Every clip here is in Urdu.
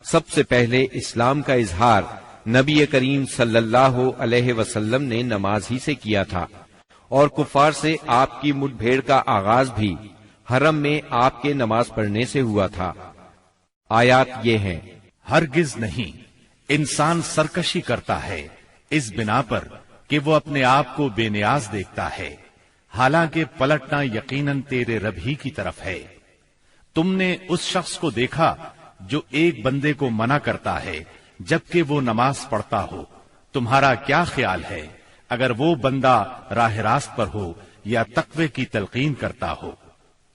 سب سے پہلے اسلام کا اظہار نبی کریم صلی اللہ علیہ وسلم نے نماز ہی سے کیا تھا، اور کفار سے آپ کی مٹ بھیڑ کا آغاز بھی حرم میں آپ کے نماز پڑھنے سے ہوا تھا۔ آیات یہ ہیں: ہرگز نہیں، انسان سرکشی کرتا ہے اس بنا پر کہ وہ اپنے آپ کو بے نیاز دیکھتا ہے، حالانکہ پلٹنا یقیناً تیرے رب ہی کی طرف ہے۔ تم نے اس شخص کو دیکھا جو ایک بندے کو منع کرتا ہے جبکہ وہ نماز پڑھتا ہو، تمہارا کیا خیال ہے اگر وہ بندہ راہ راست پر ہو یا تقوی کی تلقین کرتا ہو؟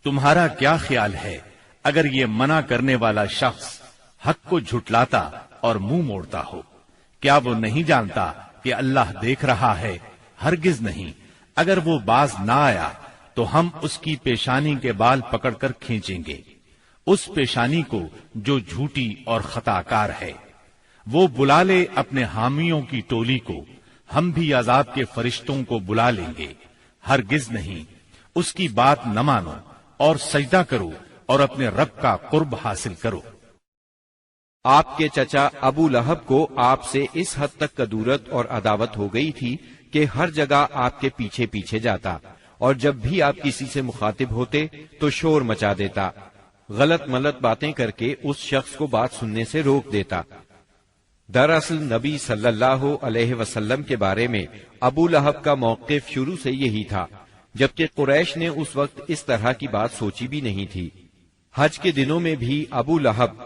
تمہارا کیا خیال ہے اگر یہ منع کرنے والا شخص حق کو جھٹلاتا اور منہ موڑتا ہو؟ کیا وہ نہیں جانتا کہ اللہ دیکھ رہا ہے؟ ہرگز نہیں، اگر وہ باز نہ آیا تو ہم اس کی پیشانی کے بال پکڑ کر کھینچیں گے، اس پیشانی کو جو جھوٹی اور خطا کار ہے۔ وہ بلا لے اپنے حامیوں کی ٹولی کو، ہم بھی عذاب کے فرشتوں کو بلا لیں گے۔ ہرگز نہیں، اس کی بات نہ مانو اور سجدہ کرو اور اپنے رب کا قرب حاصل کرو۔ آپ کے چچا ابو لہب کو آپ سے اس حد تک کدورت اور عداوت ہو گئی تھی کہ ہر جگہ آپ کے پیچھے پیچھے جاتا، اور جب بھی آپ کسی سے مخاطب ہوتے تو شور مچا دیتا، غلط ملط باتیں کر کے اس شخص کو بات سننے سے روک دیتا۔ دراصل نبی صلی اللہ علیہ وسلم کے بارے میں ابو لہب کا موقف شروع سے یہی تھا، جبکہ قریش نے اس وقت اس طرح کی بات سوچی بھی نہیں تھی۔ حج کے دنوں میں بھی ابو لہب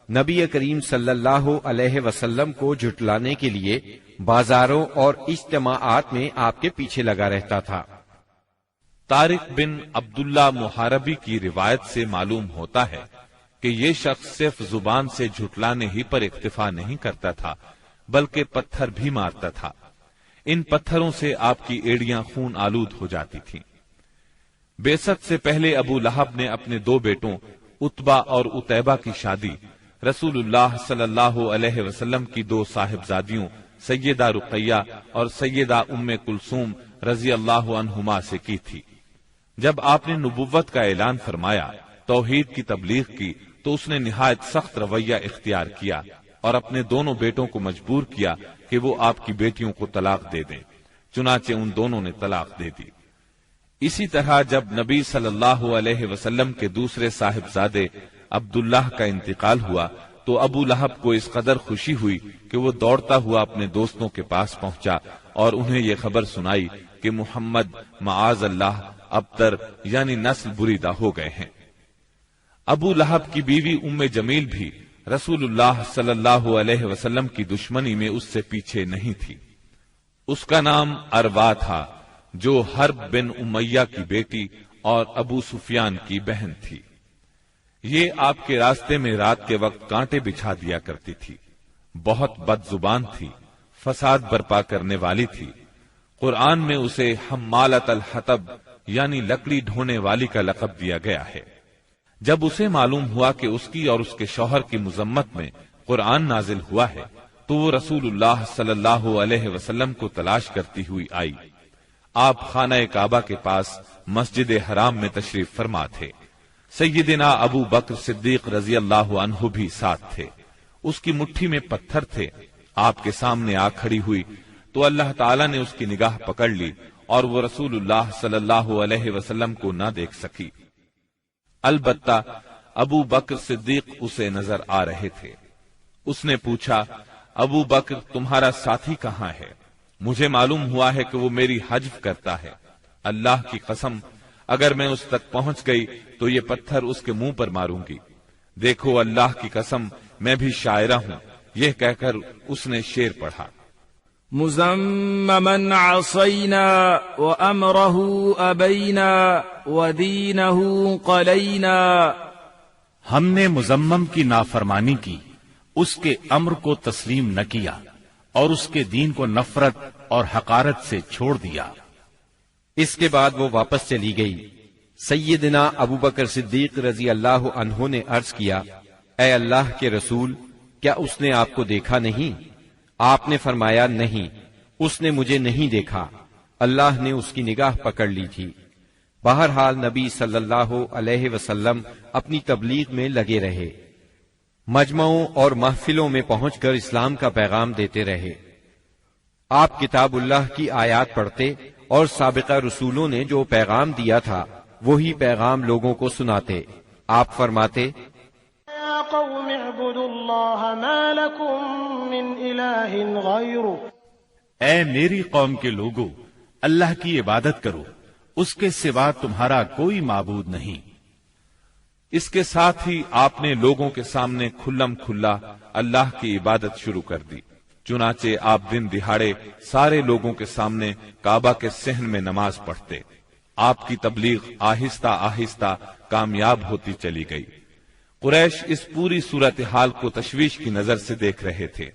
نبی کریم صلی اللہ علیہ وسلم کو جھٹلانے کے لیے بازاروں اور اجتماعات میں آپ کے پیچھے لگا رہتا تھا۔ طارق بن عبداللہ محاربی کی روایت سے معلوم ہوتا ہے کہ یہ شخص صرف زبان سے جھٹلانے ہی پر اکتفا نہیں کرتا تھا بلکہ پتھر بھی مارتا تھا۔ ان پتھروں سے آپ کی ایڑیاں خون آلود ہو جاتی تھیں۔ بعثت سے پہلے ابو لہب نے اپنے دو بیٹوں عتبہ اور عتیبہ کی شادی رسول اللہ صلی اللہ علیہ وسلم کی دو صاحبزادیوں سیدہ رقیہ اور سیدہ ام کلثوم رضی اللہ عنہما سے کی تھی۔ جب آپ نے نبوت کا اعلان فرمایا، توحید کی تبلیغ کی، تو اس نے نہایت سخت رویہ اختیار کیا اور اپنے دونوں بیٹوں کو مجبور کیا کہ وہ آپ کی بیٹیوں کو طلاق دے دیں۔ چنانچہ ان دونوں نے طلاق دے دی۔ اسی طرح جب نبی صلی اللہ علیہ وسلم کے دوسرے صاحبزادے عبداللہ کا انتقال ہوا تو ابو لہب کو اس قدر خوشی ہوئی کہ وہ دوڑتا ہوا اپنے دوستوں کے پاس پہنچا اور انہیں یہ خبر سنائی کہ محمد معاذ اللہ ابتر یعنی نسل بریدہ ہو گئے ہیں۔ ابو لہب کی بیوی ام جمیل بھی رسول اللہ صلی اللہ علیہ وسلم کی دشمنی میں اس سے پیچھے نہیں تھی۔ اس کا نام اروا تھا، جو حرب بن امیہ کی بیٹی اور ابو سفیان کی بہن تھی۔ یہ آپ کے راستے میں رات کے وقت کانٹے بچھا دیا کرتی تھی، بہت بد زبان تھی، فساد برپا کرنے والی تھی۔ قرآن میں اسے حمالۃ الحطب یعنی لکڑی ڈھونے والی کا لقب دیا گیا ہے۔ جب اسے معلوم ہوا کہ اس کی اور اس کے شوہر کی مذمت میں قرآن نازل ہوا ہے تو وہ رسول اللہ صلی اللہ علیہ وسلم کو تلاش کرتی ہوئی آئی۔ آپ خانہ کعبہ کے پاس مسجد حرام میں تشریف فرما تھے۔ سیدنا ابو بکر صدیق رضی اللہ عنہ بھی ساتھ تھے۔ اس کی مٹھی میں پتھر تھے۔ آپ کے سامنے آ کھڑی ہوئی تو اللہ تعالیٰ نے اس کی نگاہ پکڑ لی اور وہ رسول اللہ صلی اللہ علیہ وسلم کو نہ دیکھ سکی۔ البتہ ابو بکر صدیق اسے نظر آ رہے تھے۔ اس نے پوچھا، ابو بکر تمہارا ساتھی کہاں ہے؟ مجھے معلوم ہوا ہے کہ وہ میری حجب کرتا ہے۔ اللہ کی قسم اگر میں اس تک پہنچ گئی تو یہ پتھر اس کے منہ پر ماروں گی۔ دیکھو اللہ کی قسم میں بھی شاعرہ ہوں۔ یہ کہہ کر اس نے شعر پڑھا، مزمما عصینا وامرہ ابینا ودینہ قلینا۔ ہم نے مزمم کی نافرمانی کی، اس کے امر کو تسلیم نہ کیا اور اس کے دین کو نفرت اور حقارت سے چھوڑ دیا۔ اس کے بعد وہ واپس چلی گئی۔ سیدنا ابو بکر صدیق رضی اللہ عنہ نے عرض کیا، اے اللہ کے رسول، کیا اس نے آپ کو دیکھا نہیں؟ آپ نے فرمایا، نہیں، اس نے مجھے نہیں دیکھا، اللہ نے اس کی نگاہ پکڑ لی تھی۔ بہرحال نبی صلی اللہ علیہ وسلم اپنی تبلیغ میں لگے رہے۔ مجمعوں اور محفلوں میں پہنچ کر اسلام کا پیغام دیتے رہے۔ آپ کتاب اللہ کی آیات پڑھتے اور سابقہ رسولوں نے جو پیغام دیا تھا وہی پیغام لوگوں کو سناتے۔ آپ فرماتے، یا قوم اعبدوا اللہ ما لکم من الہ غیرہ، اے میری قوم کے لوگو، اللہ کی عبادت کرو، اس کے سوا تمہارا کوئی معبود نہیں۔ اس کے ساتھ ہی آپ نے لوگوں کے سامنے کھلم کھلا اللہ کی عبادت شروع کر دی۔ چنانچہ آپ دن دہاڑے سارے لوگوں کے سامنے کعبہ کے صحن میں نماز پڑھتے۔ آپ کی تبلیغ آہستہ آہستہ کامیاب ہوتی چلی گئی۔ قریش اس پوری صورتحال کو تشویش کی نظر سے دیکھ رہے تھے۔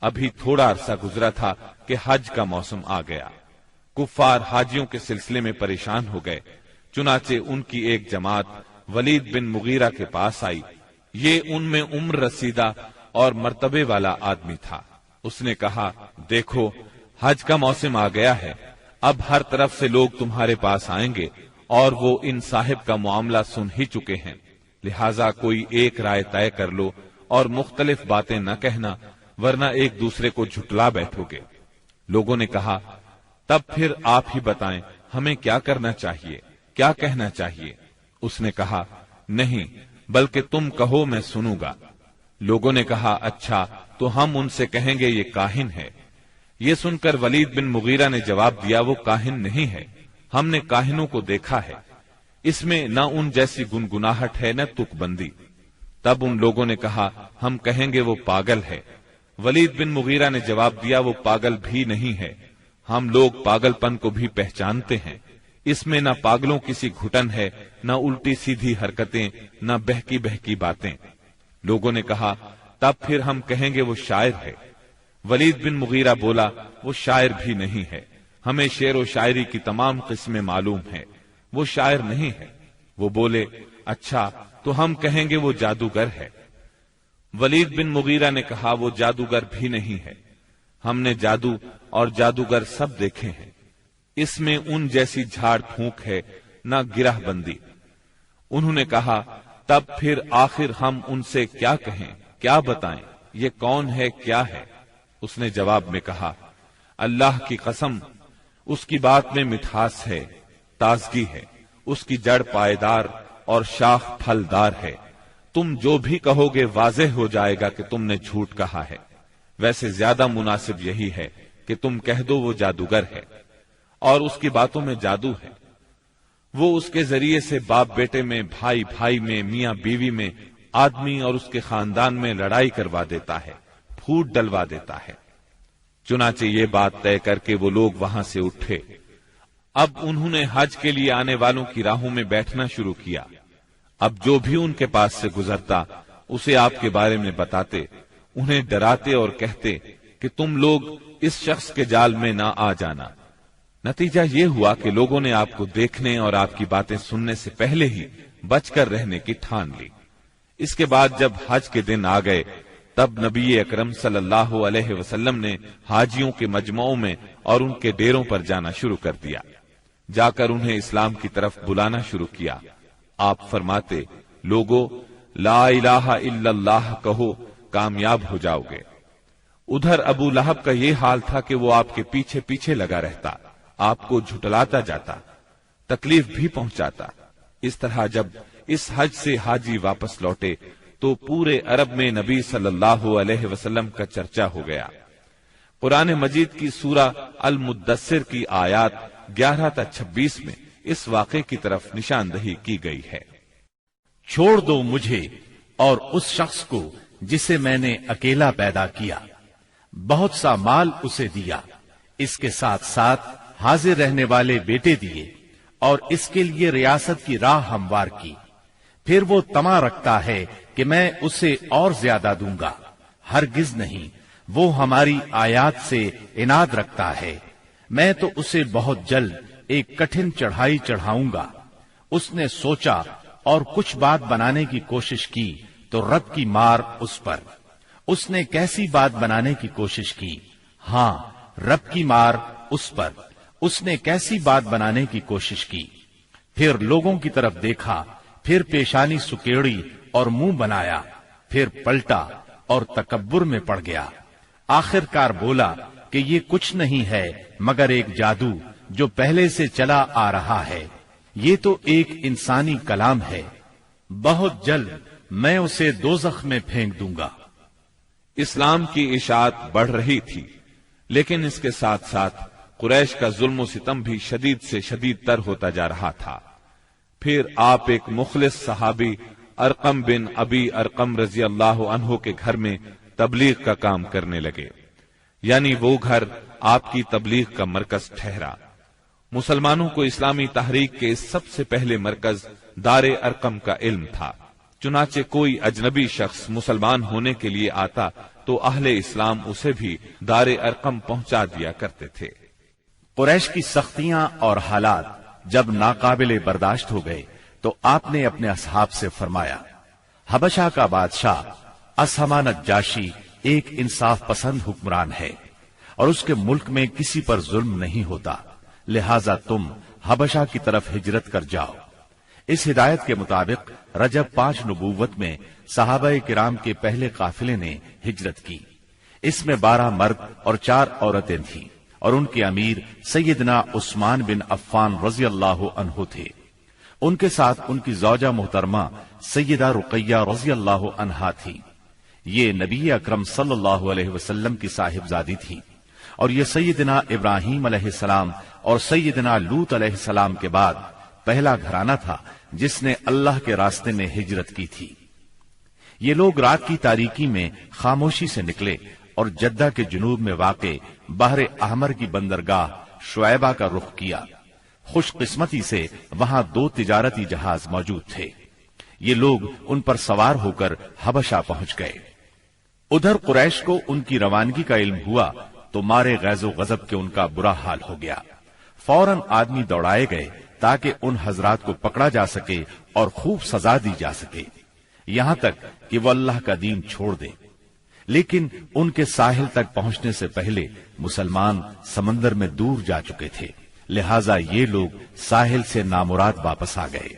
ابھی تھوڑا عرصہ گزرا تھا کہ حج کا موسم آ گیا۔ کفار حاجیوں کے سلسلے میں پریشان ہو گئے۔ چنانچہ ان کی ایک جماعت ولید بن مغیرہ کے پاس آئی۔ یہ ان میں عمر رسیدہ اور مرتبے والا آدمی تھا۔ اس نے کہا، دیکھو حج کا موسم آ گیا ہے، اب ہر طرف سے لوگ تمہارے پاس آئیں گے اور وہ ان صاحب کا معاملہ سن ہی چکے ہیں، لہذا کوئی ایک رائے طے کر لو اور مختلف باتیں نہ کہنا، ورنہ ایک دوسرے کو جھٹلا بیٹھو گے۔ لوگوں نے کہا، تب پھر آپ ہی بتائیں ہمیں کیا کرنا چاہیے، کیا کہنا چاہیے؟ اس نے کہا، نہیں بلکہ تم کہو میں سنوں گا۔ لوگوں نے کہا، اچھا تو ہم ان سے کہیں گے یہ کاہن ہے۔ یہ سن کر ولید بن مغیرہ نے جواب دیا، وہ کاہن نہیں ہے، ہم نے کاہنوں کو دیکھا ہے، اس میں نہ ان جیسی گنگناہٹ ہے نہ تک بندی۔ تب ان لوگوں نے کہا، ہم کہیں گے وہ پاگل ہے۔ ولید بن مغیرہ نے جواب دیا، وہ پاگل بھی نہیں ہے، ہم لوگ پاگل پن کو بھی پہچانتے ہیں، اس میں نہ پاگلوں کسی گھٹن ہے، نہ الٹی سیدھی حرکتیں، نہ بہکی بہکی باتیں۔ لوگوں نے کہا، تب پھر ہم کہیں گے وہ شاعر ہے۔ ولید بن مغیرہ بولا، وہ شاعر بھی نہیں ہے، ہمیں شعر و شاعری کی تمام قسمیں معلوم ہیں، وہ شاعر نہیں ہے۔ وہ بولے، اچھا تو ہم کہیں گے وہ جادوگر ہے۔ ولید بن مغیرہ نے کہا، وہ جادوگر بھی نہیں ہے، ہم نے جادو اور جادوگر سب دیکھے ہیں، اس میں ان جیسی جھاڑ پھونک ہے نہ گرہ بندی۔ انہوں نے کہا، تب پھر آخر ہم ان سے کیا کہیں، کیا بتائیں، یہ کون ہے، کیا ہے؟ اس نے جواب میں کہا، اللہ کی قسم، اس کی بات میں مٹھاس ہے، تازگی ہے، اس کی جڑ پائیدار اور شاخ پھلدار ہے، تم جو بھی کہو گے واضح ہو جائے گا کہ تم نے جھوٹ کہا ہے۔ ویسے زیادہ مناسب یہی ہے کہ تم کہہ دو وہ جادوگر ہے اور اس کی باتوں میں جادو ہے، وہ اس کے ذریعے سے باپ بیٹے میں، بھائی بھائی میں، میاں بیوی میں، آدمی اور اس کے خاندان میں لڑائی کروا دیتا ہے، پھوٹ ڈلوا دیتا ہے۔ چنانچہ یہ بات طے کر کے وہ لوگ وہاں سے اٹھے۔ اب انہوں نے حج کے لیے آنے والوں کی راہوں میں بیٹھنا شروع کیا۔ اب جو بھی ان کے پاس سے گزرتا اسے آپ کے بارے میں بتاتے، انہیں ڈراتے اور کہتے کہ تم لوگ اس شخص کے جال میں نہ آ جانا۔ نتیجہ یہ ہوا کہ لوگوں نے آپ کو دیکھنے اور آپ کی باتیں سننے سے پہلے ہی بچ کر رہنے کی ٹھان لی۔ اس کے بعد جب حج کے دن آ گئے تب نبی اکرم صلی اللہ علیہ وسلم نے حاجیوں کے مجمعوں میں اور ان کے ڈیروں پر جانا شروع کر دیا۔ جا کر انہیں اسلام کی طرف بلانا شروع کیا۔ آپ فرماتے، لوگو لا الہ الا اللہ کہو، کامیاب ہو جاؤ گے۔ ادھر ابو لہب کا یہ حال تھا کہ وہ آپ کے پیچھے پیچھے لگا رہتا، آپ کو جھٹلاتا جاتا، تکلیف بھی پہنچاتا۔ اس طرح جب اس حج سے حاجی واپس لوٹے تو پورے عرب میں نبی صلی اللہ علیہ وسلم کا چرچا ہو گیا۔ قرآن مجید کی سورہ المدثر کی آیات 11 تا 26 میں اس واقعے کی طرف نشاندہی کی گئی ہے۔ چھوڑ دو مجھے اور اس شخص کو جسے میں نے اکیلا پیدا کیا، بہت سا مال اسے دیا، اس کے ساتھ ساتھ حاضر رہنے والے بیٹے دیے اور اس کے لیے ریاست کی راہ ہموار کی۔ پھر وہ طمع رکھتا ہے کہ میں اسے اور زیادہ دوں گا، ہرگز نہیں، وہ ہماری آیات سے عناد رکھتا ہے، میں تو اسے بہت جلد ایک کٹھن چڑھائی چڑھاؤں گا۔ اس نے سوچا اور کچھ بات بنانے کی کوشش کی تو رب کی مار اس پر۔ اس نے کیسی بات بنانے کی کوشش کی؟ ہاں، رب کی مار اس پر۔ اس نے کیسی بات بنانے کی کوشش کی؟ پھر لوگوں کی طرف دیکھا، پھر پیشانی سکیڑی اور منہ بنایا، پھر پلٹا اور تکبر میں پڑ گیا۔ آخر کار بولا کہ یہ کچھ نہیں ہے مگر ایک جادو جو پہلے سے چلا آ رہا ہے، یہ تو ایک انسانی کلام ہے، بہت جلد میں اسے دوزخ میں پھینک دوں گا۔ اسلام کی اشاعت بڑھ رہی تھی، لیکن اس کے ساتھ ساتھ قریش کا ظلم و ستم بھی شدید سے شدید تر ہوتا جا رہا تھا۔ پھر آپ ایک مخلص صحابی ارقم بن ابی ارقم رضی اللہ عنہ کے گھر میں تبلیغ کا کام کرنے لگے، یعنی وہ گھر آپ کی تبلیغ کا مرکز ٹھہرا۔ مسلمانوں کو اسلامی تحریک کے سب سے پہلے مرکز دار ارقم کا علم تھا، چنانچہ کوئی اجنبی شخص مسلمان ہونے کے لیے آتا تو اہل اسلام اسے بھی دار ارقم پہنچا دیا کرتے تھے۔ قریش کی سختیاں اور حالات جب ناقابل برداشت ہو گئے تو آپ نے اپنے اصحاب سے فرمایا، حبشہ کا بادشاہ اسہمہ نجاشی ایک انصاف پسند حکمران ہے اور اس کے ملک میں کسی پر ظلم نہیں ہوتا، لہذا تم حبشہ کی طرف ہجرت کر جاؤ۔ اس ہدایت کے مطابق رجب 5 نبوت میں صحابہ کرام کے پہلے قافلے نے ہجرت کی۔ اس میں 12 مرد اور 4 عورتیں تھیں اور ان کے امیر سیدنا عثمان بن عفان رضی اللہ عنہ تھے۔ ان کے ساتھ ان کی زوجہ محترمہ سیدہ رقیہ رضی اللہ عنہا تھی۔ یہ نبی اکرم صلی اللہ علیہ وسلم کی صاحبزادی تھی اور یہ سیدنا ابراہیم علیہ السلام اور سیدنا لوط علیہ السلام کے بعد پہلا گھرانہ تھا جس نے اللہ کے راستے میں ہجرت کی تھی۔ یہ لوگ رات کی تاریکی میں خاموشی سے نکلے اور جدہ کے جنوب میں واقع بحر احمر کی بندرگاہ شعیبہ کا رخ کیا۔ خوش قسمتی سے وہاں 2 تجارتی جہاز موجود تھے۔ یہ لوگ ان پر سوار ہو کر حبشہ پہنچ گئے۔ ادھر قریش کو ان کی روانگی کا علم ہوا تو مارے غیظ و غضب کے ان کا برا حال ہو گیا۔ فوراً آدمی دوڑائے گئے تاکہ ان حضرات کو پکڑا جا سکے اور خوب سزا دی جا سکے، یہاں تک کہ وہ اللہ کا دین چھوڑ دے۔ لیکن ان کے ساحل تک پہنچنے سے پہلے مسلمان سمندر میں دور جا چکے تھے، لہذا یہ لوگ ساحل سے نامراد واپس آ گئے۔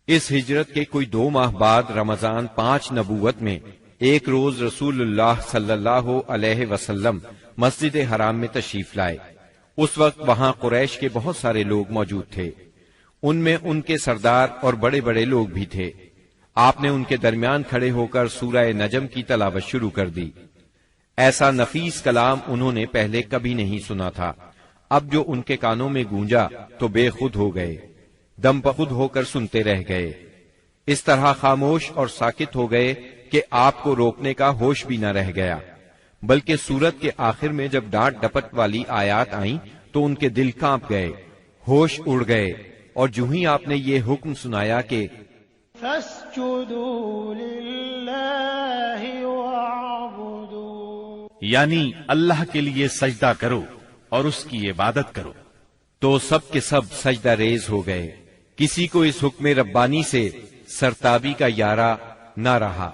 اس ہجرت کے کوئی 2 ماہ بعد رمضان 5 نبوت میں ایک روز رسول اللہ صلی اللہ علیہ وسلم مسجد حرام میں تشریف لائے۔ اس وقت وہاں قریش کے بہت سارے لوگ موجود تھے، ان میں ان کے سردار اور بڑے بڑے لوگ بھی تھے۔ آپ نے ان کے درمیان کھڑے ہو کر سورہ نجم کی تلاوت شروع کر دی۔ ایسا نفیس کلام انہوں نے پہلے کبھی نہیں سنا تھا۔ اب جو ان کے کانوں میں گونجا تو بے خود ہو گئے، دم بخود ہو کر سنتے رہ گئے، اس طرح خاموش اور ساکت ہو گئے کہ آپ کو روکنے کا ہوش بھی نہ رہ گیا۔ بلکہ سورت کے آخر میں جب ڈانٹ ڈپٹ والی آیات آئیں تو ان کے دل کانپ گئے، ہوش اڑ گئے، اور جو ہی آپ نے یہ حکم سنایا کہ فَاسْجُدُوا لِلَّهِ وَاعْبُدُوا، یعنی اللہ کے لیے سجدہ کرو اور اس کی عبادت کرو، تو سب کے سب سجدہ ریز ہو گئے۔ کسی کو اس حکم ربانی سے سرتابی کا یارہ نہ رہا۔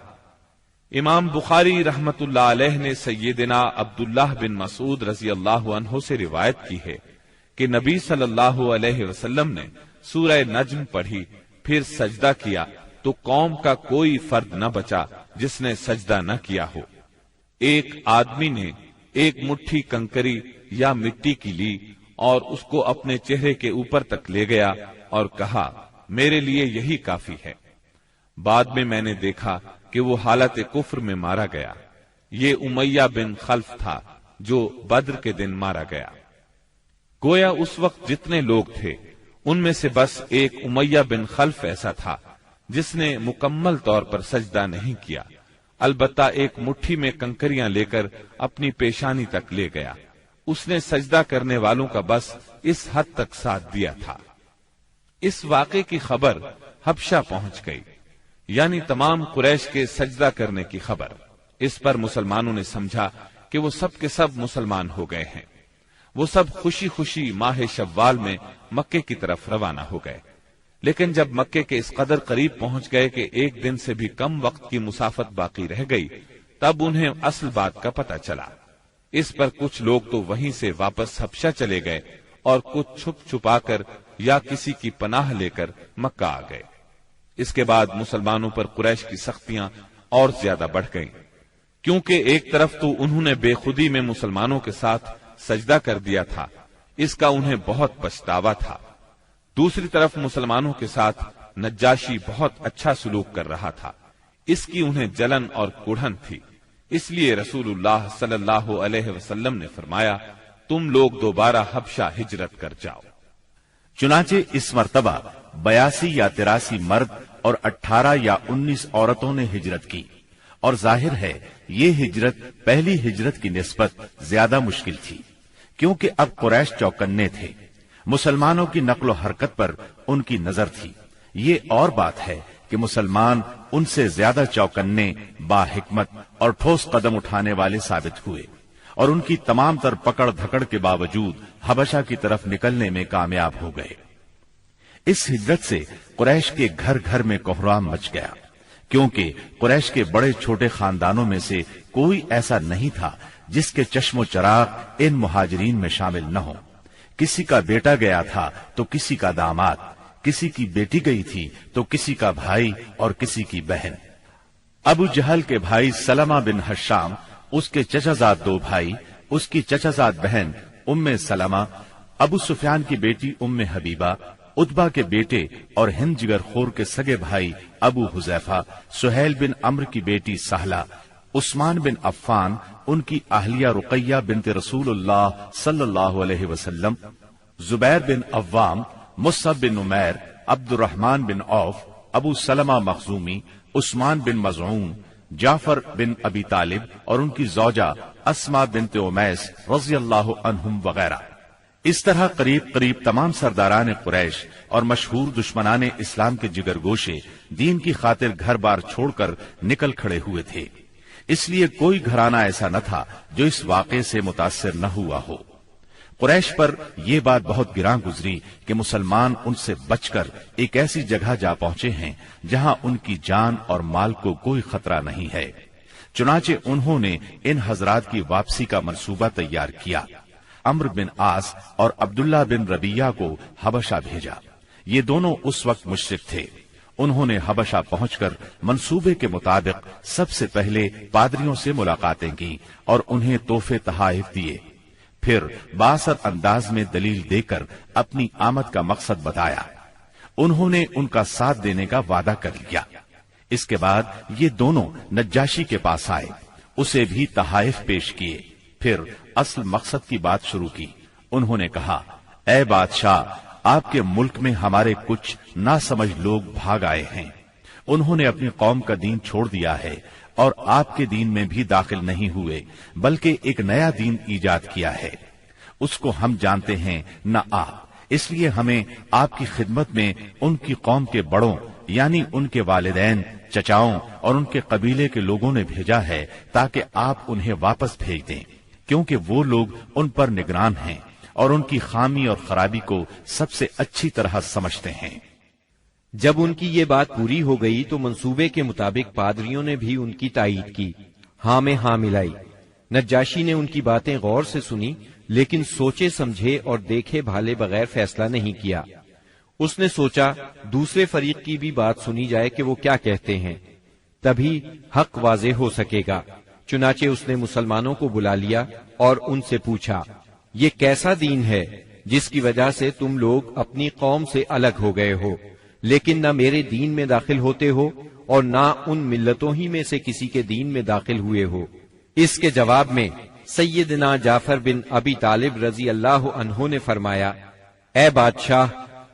امام بخاری رحمت اللہ علیہ نے سیدنا عبداللہ بن مسعود رضی اللہ عنہ سے روایت کی ہے کہ نبی صلی اللہ علیہ وسلم نے سورہ نجم پڑھی، پھر سجدہ کیا تو قوم کا کوئی فرد نہ بچا جس نے سجدہ نہ کیا ہو۔ ایک آدمی نے ایک مٹھی کنکری یا مٹی کی لی اور اس کو اپنے چہرے کے اوپر تک لے گیا اور کہا، میرے لیے یہی کافی ہے۔ بعد میں نے دیکھا کہ وہ حالت کفر میں مارا گیا۔ یہ امیہ بن خلف تھا جو بدر کے دن مارا گیا۔ گویا اس وقت جتنے لوگ تھے ان میں سے بس ایک امیہ بن خلف ایسا تھا جس نے مکمل طور پر سجدہ نہیں کیا، البتہ ایک مٹھی میں کنکریاں لے کر اپنی پیشانی تک لے گیا۔ اس نے سجدہ کرنے والوں کا بس اس حد تک ساتھ دیا تھا۔ اس واقعے کی خبر حبشہ پہنچ گئی، یعنی تمام قریش کے سجدہ کرنے کی خبر۔ اس پر مسلمانوں نے سمجھا کہ وہ سب کے سب مسلمان ہو گئے ہیں۔ وہ سب خوشی خوشی ماہ شوال میں مکے کی طرف روانہ ہو گئے، لیکن جب مکے کے اس قدر قریب پہنچ گئے کہ ایک دن سے بھی کم وقت کی مسافت باقی رہ گئی، تب انہیں اصل بات کا پتہ چلا۔ اس پر کچھ لوگ تو وہیں سے واپس حبشہ چلے گئے اور کچھ چھپ چھپا کر یا کسی کی پناہ لے کر مکہ آ گئے۔ اس کے بعد مسلمانوں پر قریش کی سختیاں اور زیادہ بڑھ گئیں، کیونکہ ایک طرف تو انہوں نے بے خودی میں مسلمانوں کے ساتھ سجدہ کر دیا تھا، اس کا انہیں بہت پچھتاوا تھا، دوسری طرف مسلمانوں کے ساتھ نجاشی بہت اچھا سلوک کر رہا تھا، اس کی انہیں جلن اور کڑھن تھی۔ اس لیے رسول اللہ صلی اللہ علیہ وسلم نے فرمایا، تم لوگ دوبارہ حبشہ ہجرت کر جاؤ۔ چنانچہ اس مرتبہ 82 یا 83 مرد اور 18 یا 19 عورتوں نے ہجرت کی، اور ظاہر ہے یہ ہجرت پہلی ہجرت کی نسبت زیادہ مشکل تھی، کیونکہ اب قریش چوکنے تھے، مسلمانوں کی نقل و حرکت پر ان کی نظر تھی۔ یہ اور بات ہے کہ مسلمان ان سے زیادہ چوکنے، با حکمت اور ٹھوس قدم اٹھانے والے ثابت ہوئے، اور ان کی تمام تر پکڑ دھکڑ کے باوجود حبشہ کی طرف نکلنے میں کامیاب ہو گئے۔ اس ہجرت سے قریش کے گھر گھر میں کوہرام مچ گیا، کیونکہ قریش کے بڑے چھوٹے خاندانوں میں سے کوئی ایسا نہیں تھا جس کے چشم و چراغ ان مہاجرین میں شامل نہ ہو۔ کسی کا بیٹا گیا تھا تو کسی کا داماد، کسی کی بیٹی گئی تھی تو کسی کا بھائی اور کسی کی بہن۔ ابو جہل کے بھائی سلمہ بن حشام، اس کے چچا زاد 2 بھائی، اس کی چچا زاد بہن ام سلمہ، ابو سفیان کی بیٹی ام حبیبہ، عتبہ کے بیٹے اور ہند جگر خور کے سگے بھائی ابو حذیفہ، سہیل بن عمرو کی بیٹی سہلہ، عثمان بن عفان، ان کی اہلیہ رقیہ بنت رسول اللہ صلی اللہ علیہ وسلم، زبیر بن عوام، مصعب بن عمیر، عبد الرحمن بن عوف، ابو سلمہ مخزومی، عثمان بن مظعون، جعفر بن ابی طالب اور ان کی زوجہ اسما بنت امیس رضی اللہ عنہم وغیرہ۔ اس طرح قریب قریب تمام سرداران قریش اور مشہور دشمنان اسلام کے جگر گوشے دین کی خاطر گھر بار چھوڑ کر نکل کھڑے ہوئے تھے۔ اس لیے کوئی گھرانہ ایسا نہ تھا جو اس واقعے سے متاثر نہ ہوا ہو۔ قریش پر یہ بات بہت گراں گزری کہ مسلمان ان سے بچ کر ایک ایسی جگہ جا پہنچے ہیں جہاں ان کی جان اور مال کو کوئی خطرہ نہیں ہے۔ چنانچہ انہوں نے ان حضرات کی واپسی کا منصوبہ تیار کیا۔ عمرو بن عاص اور عبداللہ بن ربیہ کو حبشہ بھیجا۔ یہ دونوں اس وقت مشرک تھے۔ انہوں نے حبشہ پہنچ کر منصوبے کے مطابق سب سے پہلے پادریوں سے ملاقاتیں کی اور انہیں تحفے تحائف دیے، پھر بااثر انداز میں دلیل دے کر اپنی آمد کا مقصد بتایا۔ انہوں نے ان کا ساتھ دینے کا وعدہ کر لیا۔ اس کے بعد یہ دونوں نجاشی کے پاس آئے، اسے بھی تحائف پیش کیے، پھر اصل مقصد کی بات شروع کی۔ انہوں نے کہا، اے بادشاہ، آپ کے ملک میں ہمارے کچھ ناسمجھ لوگ بھاگ آئے ہیں۔ انہوں نے اپنی قوم کا دین چھوڑ دیا ہے اور آپ کے دین میں بھی داخل نہیں ہوئے، بلکہ ایک نیا دین ایجاد کیا ہے، اس کو ہم جانتے ہیں نہ آپ۔ اس لیے ہمیں آپ کی خدمت میں ان کی قوم کے بڑوں یعنی ان کے والدین، چچاؤں اور ان کے قبیلے کے لوگوں نے بھیجا ہے تاکہ آپ انہیں واپس بھیج دیں، کیونکہ وہ لوگ ان پر نگران ہیں اور ان کی خامی اور خرابی کو سب سے اچھی طرح سمجھتے ہیں۔ جب ان کی یہ بات پوری ہو گئی تو منصوبے کے مطابق پادریوں نے بھی ان کی تائید کی، ہاں میں ہاں ملائی۔ نجاشی نے ان کی باتیں غور سے سنی، لیکن سوچے سمجھے اور دیکھے بھالے بغیر فیصلہ نہیں کیا۔ اس نے سوچا دوسرے فریق کی بھی بات سنی جائے کہ وہ کیا کہتے ہیں، تبھی حق واضح ہو سکے گا۔ چنانچہ اس نے مسلمانوں کو بلا لیا اور ان سے پوچھا، یہ کیسا دین ہے جس کی وجہ سے تم لوگ اپنی قوم سے الگ ہو گئے ہو، لیکن نہ میرے دین میں داخل ہوتے ہو اور نہ ان ملتوں ہی میں سے کسی کے دین میں داخل ہوئے ہو؟ اس کے جواب میں سیدنا جعفر بن ابی طالب رضی اللہ عنہ نے فرمایا، اے بادشاہ،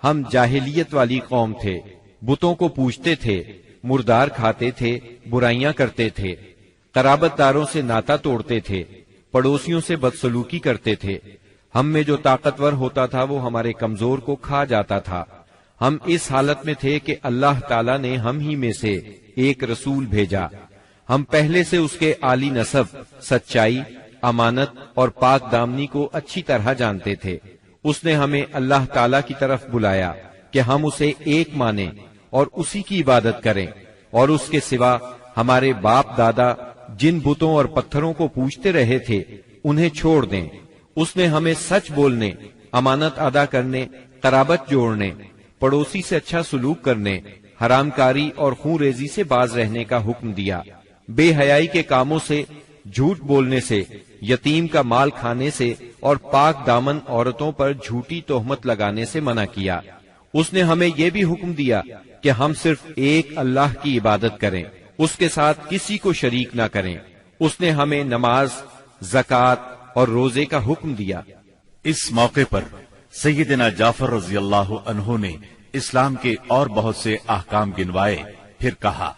ہم جاہلیت والی قوم تھے، بتوں کو پوجتے تھے، مردار کھاتے تھے، برائیاں کرتے تھے، قرابت داروں سے ناتا توڑتے تھے، پڑوسیوں سے بدسلوکی کرتے تھے۔ ہم میں جو طاقتور ہوتا تھا وہ ہمارے کمزور کو کھا جاتا تھا۔ ہم اس حالت میں تھے کہ اللہ تعالیٰ نے ہم ہی میں سے ایک رسول بھیجا۔ ہم پہلے سے اس کے عالی نسب، سچائی، امانت اور پاک دامنی کو اچھی طرح جانتے تھے۔ اس نے ہمیں اللہ تعالیٰ کی طرف بلایا کہ ہم اسے ایک مانیں اور اسی کی عبادت کریں، اور اس کے سوا ہمارے باپ دادا جن بتوں اور پتھروں کو پوجتے رہے تھے انہیں چھوڑ دیں۔ اس نے ہمیں سچ بولنے، امانت ادا کرنے، قرابت جوڑنے، پڑوسی سے اچھا سلوک کرنے، حرام کاری اور خون ریزی سے باز رہنے کا حکم دیا۔ بے حیائی کے کاموں سے، جھوٹ بولنے سے، یتیم کا مال کھانے سے اور پاک دامن عورتوں پر جھوٹی تہمت لگانے سے منع کیا۔ اس نے ہمیں یہ بھی حکم دیا کہ ہم صرف ایک اللہ کی عبادت کریں، اس کے ساتھ کسی کو شریک نہ کریں۔ اس نے ہمیں نماز، زکوٰۃ اور روزے کا حکم دیا۔ اس موقع پر سیدنا جعفر رضی اللہ عنہ نے اسلام کے اور بہت سے احکام گنوائے، پھر کہا،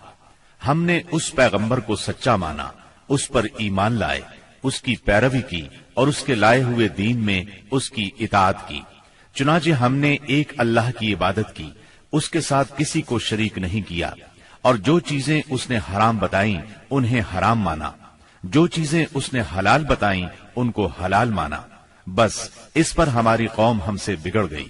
ہم نے اس پیغمبر کو سچا مانا، اس پر ایمان لائے، اس کی پیروی کی اور اس کے لائے ہوئے دین میں اس کی اطاعت کی۔ چنانچہ ہم نے ایک اللہ کی عبادت کی، اس کے ساتھ کسی کو شریک نہیں کیا، اور جو چیزیں اس نے حرام بتائیں انہیں حرام مانا، جو چیزیں اس نے حلال بتائیں ان کو حلال مانا۔ بس اس پر ہماری قوم ہم سے بگڑ گئی،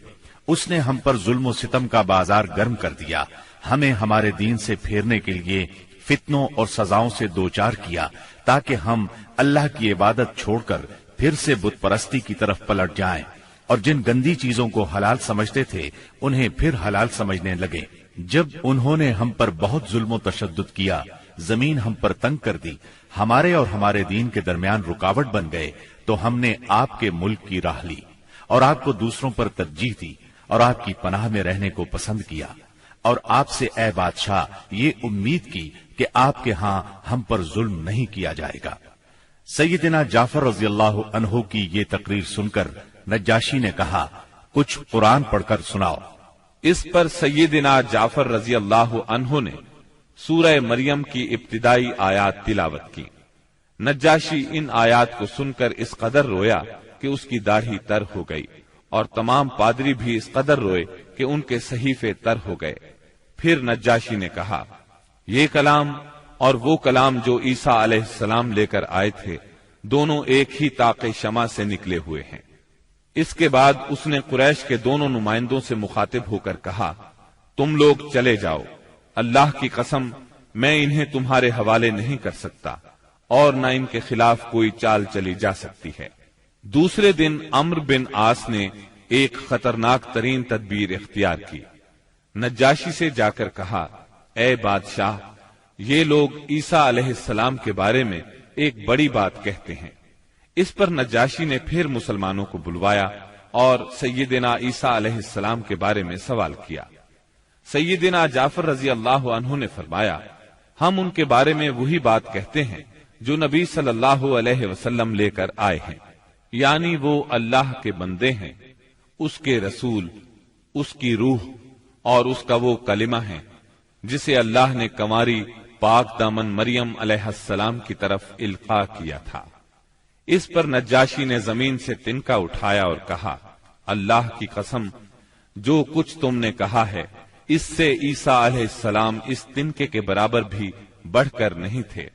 اس نے ہم پر ظلم و ستم کا بازار گرم کر دیا، ہمیں ہمارے دین سے پھیرنے کے لیے فتنوں اور سزاؤں سے دوچار کیا، تاکہ ہم اللہ کی عبادت چھوڑ کر پھر سے بت پرستی کی طرف پلٹ جائیں، اور جن گندی چیزوں کو حلال سمجھتے تھے انہیں پھر حلال سمجھنے لگے۔ جب انہوں نے ہم پر بہت ظلم و تشدد کیا، زمین ہم پر تنگ کر دی، ہمارے اور ہمارے دین کے درمیان رکاوٹ بن گئے، تو ہم نے آپ کے ملک کی راہ لی اور آپ کو دوسروں پر ترجیح دی اور آپ کی پناہ میں رہنے کو پسند کیا، اور آپ سے اے بادشاہ یہ امید کی کہ آپ کے ہاں ہم پر ظلم نہیں کیا جائے گا۔ سیدنا جعفر رضی اللہ عنہ کی یہ تقریر سن کر نجاشی نے کہا، کچھ قرآن پڑھ کر سناؤ۔ اس پر سیدنا جعفر رضی اللہ عنہ نے سورہ مریم کی ابتدائی آیات تلاوت کی۔ نجاشی ان آیات کو سن کر اس قدر رویا کہ اس کی داڑھی تر ہو گئی، اور تمام پادری بھی اس قدر روئے کہ ان کے صحیفے تر ہو گئے۔ پھر نجاشی نے کہا، یہ کلام اور وہ کلام جو عیسیٰ علیہ السلام لے کر آئے تھے، دونوں ایک ہی طاق شمع سے نکلے ہوئے ہیں۔ اس کے بعد اس نے قریش کے دونوں نمائندوں سے مخاطب ہو کر کہا، تم لوگ چلے جاؤ، اللہ کی قسم میں انہیں تمہارے حوالے نہیں کر سکتا، اور نہ ان کے خلاف کوئی چال چلی جا سکتی ہے۔ دوسرے دن عمرو بن عاص نے ایک خطرناک ترین تدبیر اختیار کی۔ نجاشی سے جا کر کہا، اے بادشاہ، یہ لوگ عیسیٰ علیہ السلام کے بارے میں ایک بڑی بات کہتے ہیں۔ اس پر نجاشی نے پھر مسلمانوں کو بلوایا اور سیدنا عیسیٰ علیہ السلام کے بارے میں سوال کیا۔ سیدنا جعفر رضی اللہ عنہ نے فرمایا، ہم ان کے بارے میں وہی بات کہتے ہیں جو نبی صلی اللہ علیہ وسلم لے کر آئے ہیں، یعنی وہ اللہ کے بندے ہیں، اس کے رسول، اس کی روح اور اس کا وہ کلمہ ہے جسے اللہ نے کنواری پاک دامن مریم علیہ السلام کی طرف القاء کیا تھا۔ اس پر نجاشی نے زمین سے تنکا اٹھایا اور کہا، اللہ کی قسم، جو کچھ تم نے کہا ہے اس سے عیسیٰ علیہ السلام اس تنکے کے برابر بھی بڑھ کر نہیں تھے۔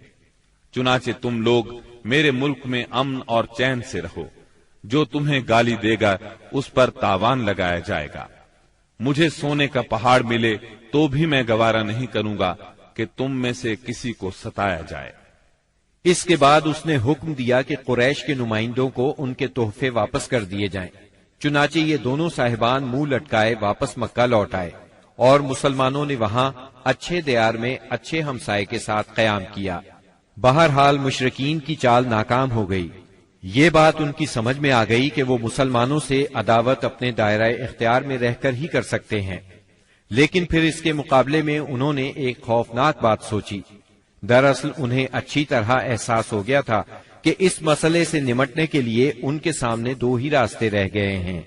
چنانچہ تم لوگ میرے ملک میں امن اور چین سے رہو، جو تمہیں گالی دے گا اس پر تاوان لگایا جائے گا۔ مجھے سونے کا پہاڑ ملے تو بھی میں گوارا نہیں کروں گا کہ تم میں سے کسی کو ستایا جائے۔ اس کے بعد اس نے حکم دیا کہ قریش کے نمائندوں کو ان کے تحفے واپس کر دیے جائیں۔ چنانچہ یہ دونوں صاحبان منہ لٹکائے واپس مکہ لوٹ آئے، اور مسلمانوں نے وہاں اچھے دیار میں اچھے ہمسائے کے ساتھ قیام کیا۔ بہرحال مشرکین کی چال ناکام ہو گئی۔ یہ بات ان کی سمجھ میں آ گئی کہ وہ مسلمانوں سے عداوت اپنے دائرہ اختیار میں رہ کر ہی کر سکتے ہیں، لیکن پھر اس کے مقابلے میں انہوں نے ایک خوفناک بات سوچی۔ دراصل انہیں اچھی طرح احساس ہو گیا تھا کہ اس مسئلے سے نمٹنے کے لیے ان کے سامنے دو ہی راستے رہ گئے ہیں،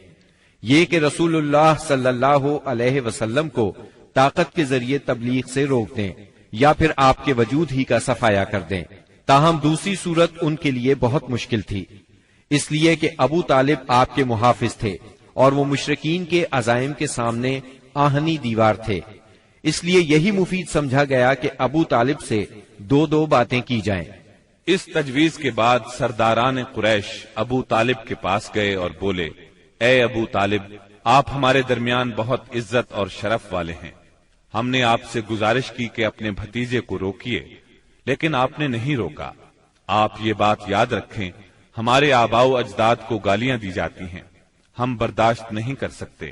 یہ کہ رسول اللہ صلی اللہ علیہ وسلم کو طاقت کے ذریعے تبلیغ سے روک دیں، یا پھر آپ کے وجود ہی کا صفایا کر دیں۔ تاہم دوسری صورت ان کے لیے بہت مشکل تھی، اس لیے کہ ابو طالب آپ کے محافظ تھے اور وہ مشرکین کے عزائم کے سامنے آہنی دیوار تھے۔ اس لیے یہی مفید سمجھا گیا کہ ابو طالب سے دو باتیں کی جائیں۔ اس تجویز کے بعد سرداران قریش ابو طالب کے پاس گئے اور بولے، اے ابو طالب، آپ ہمارے درمیان بہت عزت اور شرف والے ہیں۔ ہم نے آپ سے گزارش کی کہ اپنے بھتیجے کو روکیے، لیکن آپ نے نہیں روکا۔ آپ یہ بات یاد رکھیں، ہمارے آباء و اجداد کو گالیاں دی جاتی ہیں، ہم برداشت نہیں کر سکتے۔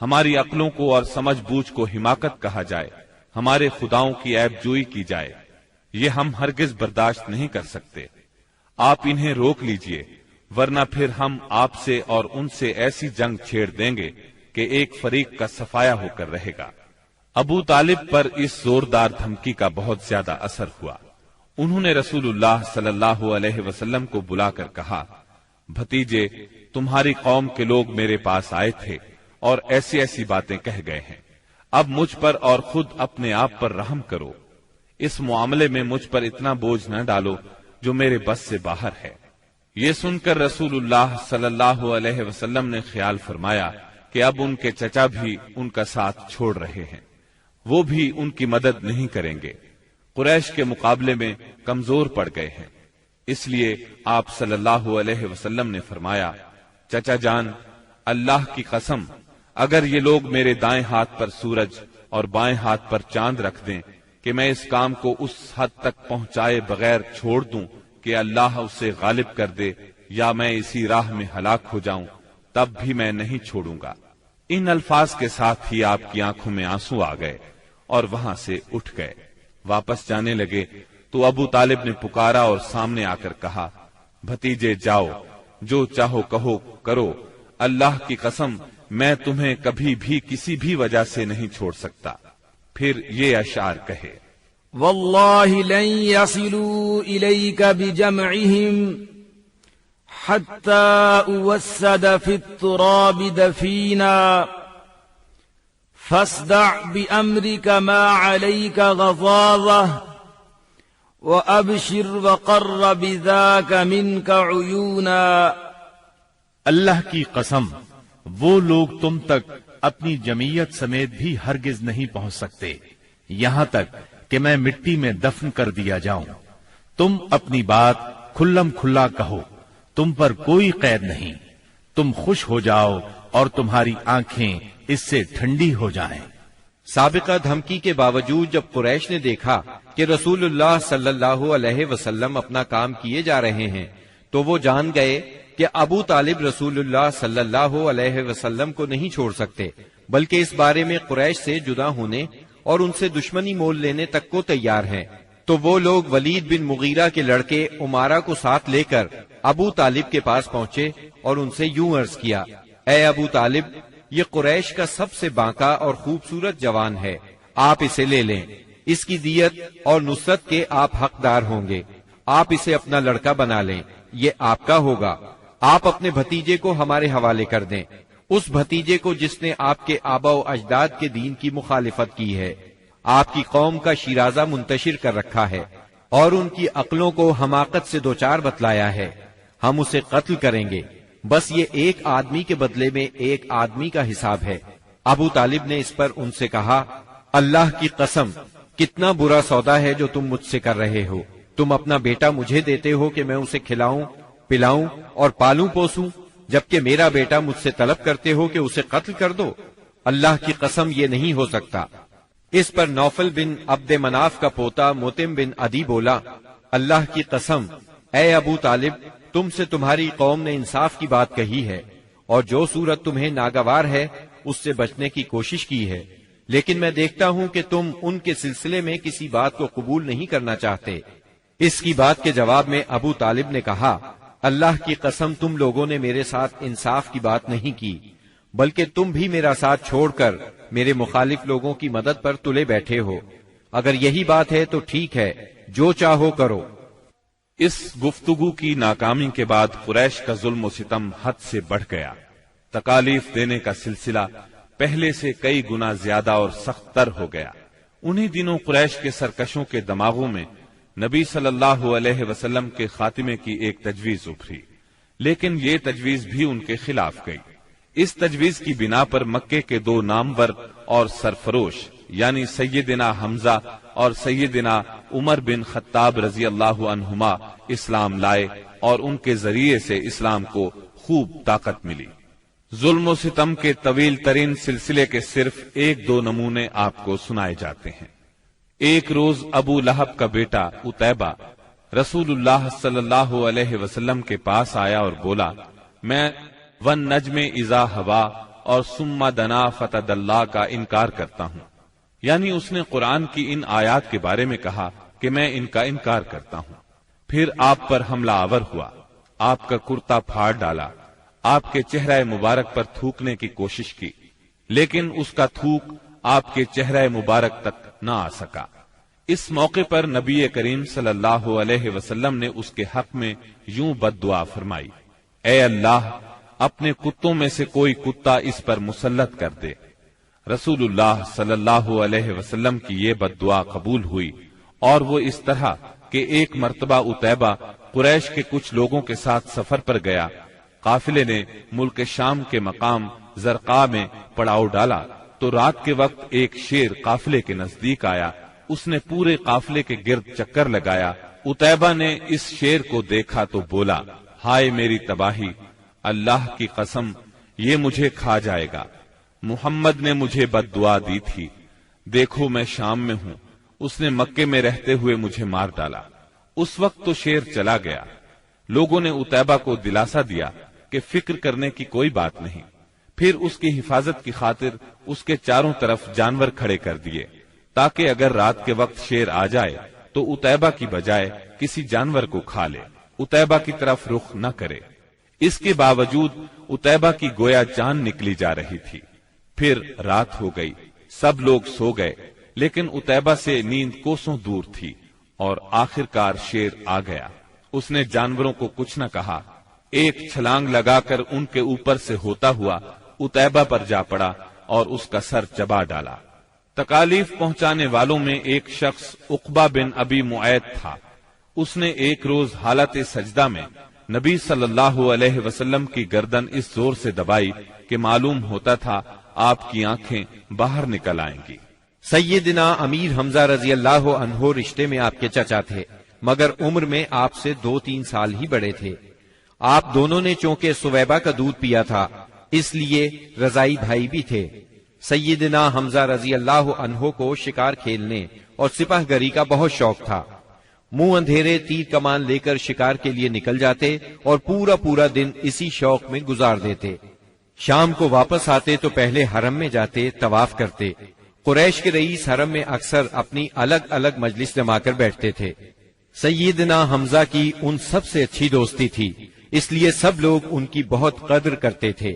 ہماری عقلوں کو اور سمجھ بوجھ کو حماقت کہا جائے، ہمارے خداؤں کی عیب جوئی کی جائے، یہ ہم ہرگز برداشت نہیں کر سکتے۔ آپ انہیں روک لیجئے، ورنہ پھر ہم آپ سے اور ان سے ایسی جنگ چھیڑ دیں گے کہ ایک فریق کا صفایا ہو کر رہے گا۔ ابو طالب پر اس زوردار دھمکی کا بہت زیادہ اثر ہوا۔ انہوں نے رسول اللہ صلی اللہ علیہ وسلم کو بلا کر کہا، بھتیجے، تمہاری قوم کے لوگ میرے پاس آئے تھے اور ایسی ایسی باتیں کہہ گئے ہیں، اب مجھ پر اور خود اپنے آپ پر رحم کرو، اس معاملے میں مجھ پر اتنا بوجھ نہ ڈالو جو میرے بس سے باہر ہے۔ یہ سن کر رسول اللہ صلی اللہ علیہ وسلم نے خیال فرمایا کہ اب ان کے چچا بھی ان کا ساتھ چھوڑ رہے ہیں، وہ بھی ان کی مدد نہیں کریں گے، قریش کے مقابلے میں کمزور پڑ گئے ہیں۔ اس لیے آپ صلی اللہ علیہ وسلم نے فرمایا، چچا جان، اللہ کی قسم، اگر یہ لوگ میرے دائیں ہاتھ پر سورج اور بائیں ہاتھ پر چاند رکھ دیں کہ میں اس کام کو اس حد تک پہنچائے بغیر چھوڑ دوں کہ اللہ اسے غالب کر دے یا میں اسی راہ میں ہلاک ہو جاؤں، تب بھی میں نہیں چھوڑوں گا۔ ان الفاظ کے ساتھ ہی آپ کی آنکھوں میں آنسو آ گئے اور وہاں سے اٹھ گئے۔ واپس جانے لگے تو ابو طالب نے پکارا اور سامنے آ کر کہا، بھتیجے جاؤ، جو چاہو کہو کرو، اللہ کی قسم میں تمہیں کبھی بھی کسی بھی وجہ سے نہیں چھوڑ سکتا۔ پھر یہ اشعار کہے، والله لن يصلوا إليك بجمعهم حتى أوسد في التراب دفينا فاصدع بأمرك ما عليك غضاضة وأبشر وقر بذاك منك عيونا۔ اللہ کی قسم، وہ لوگ تم تک اپنی جمعیت سمیت بھی ہرگز نہیں پہنچ سکتے یہاں تک کہ میں مٹی میں دفن کر دیا جاؤں۔ تم اپنی بات کھلم کھلا کہو، تم پر کوئی قید نہیں، تم خوش ہو جاؤ اور تمہاری آنکھیں اس سے ٹھنڈی ہو جائیں۔ سابقہ دھمکی کے باوجود جب قریش نے دیکھا کہ رسول اللہ صلی اللہ علیہ وسلم اپنا کام کیے جا رہے ہیں تو وہ جان گئے کہ ابو طالب رسول اللہ صلی اللہ علیہ وسلم کو نہیں چھوڑ سکتے، بلکہ اس بارے میں قریش سے جدا ہونے اور ان سے دشمنی مول لینے تک کو تیار ہیں۔ تو وہ لوگ ولید بن مغیرہ کے لڑکے عمارہ کو ساتھ لے کر ابو طالب کے پاس پہنچے اور ان سے یوں عرض کیا، اے ابو طالب، یہ قریش کا سب سے بانکا اور خوبصورت جوان ہے، آپ اسے لے لیں، اس کی دیت اور نصرت کے آپ حقدار ہوں گے، آپ اسے اپنا لڑکا بنا لیں، یہ آپ کا ہوگا، آپ اپنے بھتیجے کو ہمارے حوالے کر دیں، اس بھتیجے کو جس نے آپ کے آبا و اجداد کے دین کی مخالفت کی ہے، آپ کی قوم کا شیرازہ منتشر کر رکھا ہے اور ان کی عقلوں کو حماقت سے دوچار بتلایا ہے، ہم اسے قتل کریں گے، بس یہ ایک آدمی کے بدلے میں ایک آدمی کا حساب ہے۔ ابو طالب نے اس پر ان سے کہا، اللہ کی قسم، کتنا برا سودا ہے جو تم مجھ سے کر رہے ہو، تم اپنا بیٹا مجھے دیتے ہو کہ میں اسے کھلاؤں پلاؤں اور پالوں پوسوں، جبکہ میرا بیٹا مجھ سے طلب کرتے ہو کہ اسے قتل کر دو، اللہ کی قسم یہ نہیں ہو سکتا۔ اس پر نوفل بن عبد مناف کا پوتا متم بن عدی بولا، اللہ کی قسم، اے ابو طالب، تم سے تمہاری قوم نے انصاف کی بات کہی ہے اور جو صورت تمہیں ناگوار ہے اس سے بچنے کی کوشش کی ہے، لیکن میں دیکھتا ہوں کہ تم ان کے سلسلے میں کسی بات کو قبول نہیں کرنا چاہتے۔ اس کی بات کے جواب میں ابو طالب نے کہا، اللہ کی قسم، تم لوگوں نے میرے ساتھ انصاف کی بات نہیں کی، بلکہ تم بھی میرا ساتھ چھوڑ کر میرے مخالف لوگوں کی مدد پر تلے بیٹھے ہو، اگر یہی بات ہے تو ٹھیک ہے، جو چاہو کرو۔ اس گفتگو کی ناکامی کے بعد قریش کا ظلم و ستم حد سے بڑھ گیا، تکالیف دینے کا سلسلہ پہلے سے کئی گنا زیادہ اور سخت تر ہو گیا۔ انہی دنوں قریش کے سرکشوں کے دماغوں میں نبی صلی اللہ علیہ وسلم کے خاتمے کی ایک تجویز ابھری، لیکن یہ تجویز بھی ان کے خلاف گئی۔ اس تجویز کی بنا پر مکے کے دو نامور اور سرفروش یعنی سیدنا حمزہ اور سیدنا عمر بن خطاب رضی اللہ عنہما اسلام لائے اور ان کے ذریعے سے اسلام کو خوب طاقت ملی۔ ظلم و ستم کے طویل ترین سلسلے کے صرف ایک دو نمونے آپ کو سنائے جاتے ہیں۔ ایک روز ابو لہب کا بیٹا عتیبہ رسول اللہ صلی اللہ علیہ وسلم کے پاس آیا اور بولا، میں والنجم اذا ہوا اور ثم دنا فتدلی کا انکار کرتا ہوں، یعنی اس نے قرآن کی ان آیات کے بارے میں کہا کہ میں ان کا انکار کرتا ہوں۔ پھر آپ پر حملہ آور ہوا، آپ کا کرتا پھاڑ ڈالا، آپ کے چہرہ مبارک پر تھوکنے کی کوشش کی، لیکن اس کا تھوک آپ کے چہرہ مبارک تک نہ آ سکا۔ اس موقع پر نبی کریم صلی اللہ علیہ وسلم نے اس کے حق میں یوں بد دعا فرمائی: اے اللہ، اپنے کتوں میں سے کوئی کتا اس پر مسلط کر دے۔ رسول اللہ صلی اللہ علیہ وسلم کی یہ بد دعا قبول ہوئی، اور وہ اس طرح کہ ایک مرتبہ عتیبہ قریش کے کچھ لوگوں کے ساتھ سفر پر گیا۔ قافلے نے ملک شام کے مقام زرقاء میں پڑاؤ ڈالا تو رات کے وقت ایک شیر قافلے کے نزدیک آیا۔ اس نے پورے قافلے کے گرد چکر لگایا۔ عتیبہ نے اس شیر کو دیکھا تو بولا: ہائے میری تباہی، اللہ کی قسم یہ مجھے کھا جائے گا۔ محمد نے مجھے بد دعا دی تھی، دیکھو میں شام میں ہوں، اس نے مکے میں رہتے ہوئے مجھے مار ڈالا۔ اس وقت تو شیر چلا گیا۔ لوگوں نے عتیبہ کو دلاسا دیا کہ فکر کرنے کی کوئی بات نہیں۔ پھر اس کی حفاظت کی خاطر اس کے چاروں طرف جانور کھڑے کر دیے، تاکہ اگر رات کے وقت شیر آ جائے تو عتیبہ کی بجائے کسی جانور کو کھا لے، عتیبہ کی طرف رخ نہ کرے۔ اس کے باوجود عتیبہ کی گویا جان نکلی جا رہی تھی۔ پھر رات ہو گئی، سب لوگ سو گئے، لیکن عتیبہ سے نیند کوسوں دور تھی، اور آخرکار شیر آ گیا۔ اس نے جانوروں کو کچھ نہ کہا، ایک چھلانگ لگا کر ان کے اوپر سے ہوتا ہوا عتیبہ پر جا پڑا اور اس کا سر چبا ڈالا۔ تکالیف پہنچانے والوں میں ایک شخص عقبہ بن ابی معیط تھا۔ اس نے ایک روز حالت سجدہ میں نبی صلی اللہ علیہ وسلم کی گردن اس زور سے دبائی کہ معلوم ہوتا تھا آپ کی آنکھیں باہر نکل آئیں گی۔ سیدنا امیر حمزہ رضی اللہ عنہ رشتے میں آپ کے چچا تھے، مگر عمر میں آپ سے 2-3 سال ہی بڑے تھے۔ آپ دونوں نے چونکہ سویبہ کا دودھ پیا تھا، اس لیے رضائی بھائی بھی تھے۔ سیدنا حمزہ رضی اللہ عنہ کو شکار کھیلنے اور سپاہ گری کا بہت شوق تھا۔ منہ اندھیرے تیر کمان لے کر شکار کے لیے نکل جاتے اور پورا دن اسی شوق میں گزار دیتے۔ شام کو واپس آتے تو پہلے حرم میں جاتے، طواف کرتے۔ قریش کے رئیس حرم میں اکثر اپنی الگ الگ مجلس جما کر بیٹھتے تھے۔ سیدنا حمزہ کی ان سب سے اچھی دوستی تھی، اس لیے سب لوگ ان کی بہت قدر کرتے تھے۔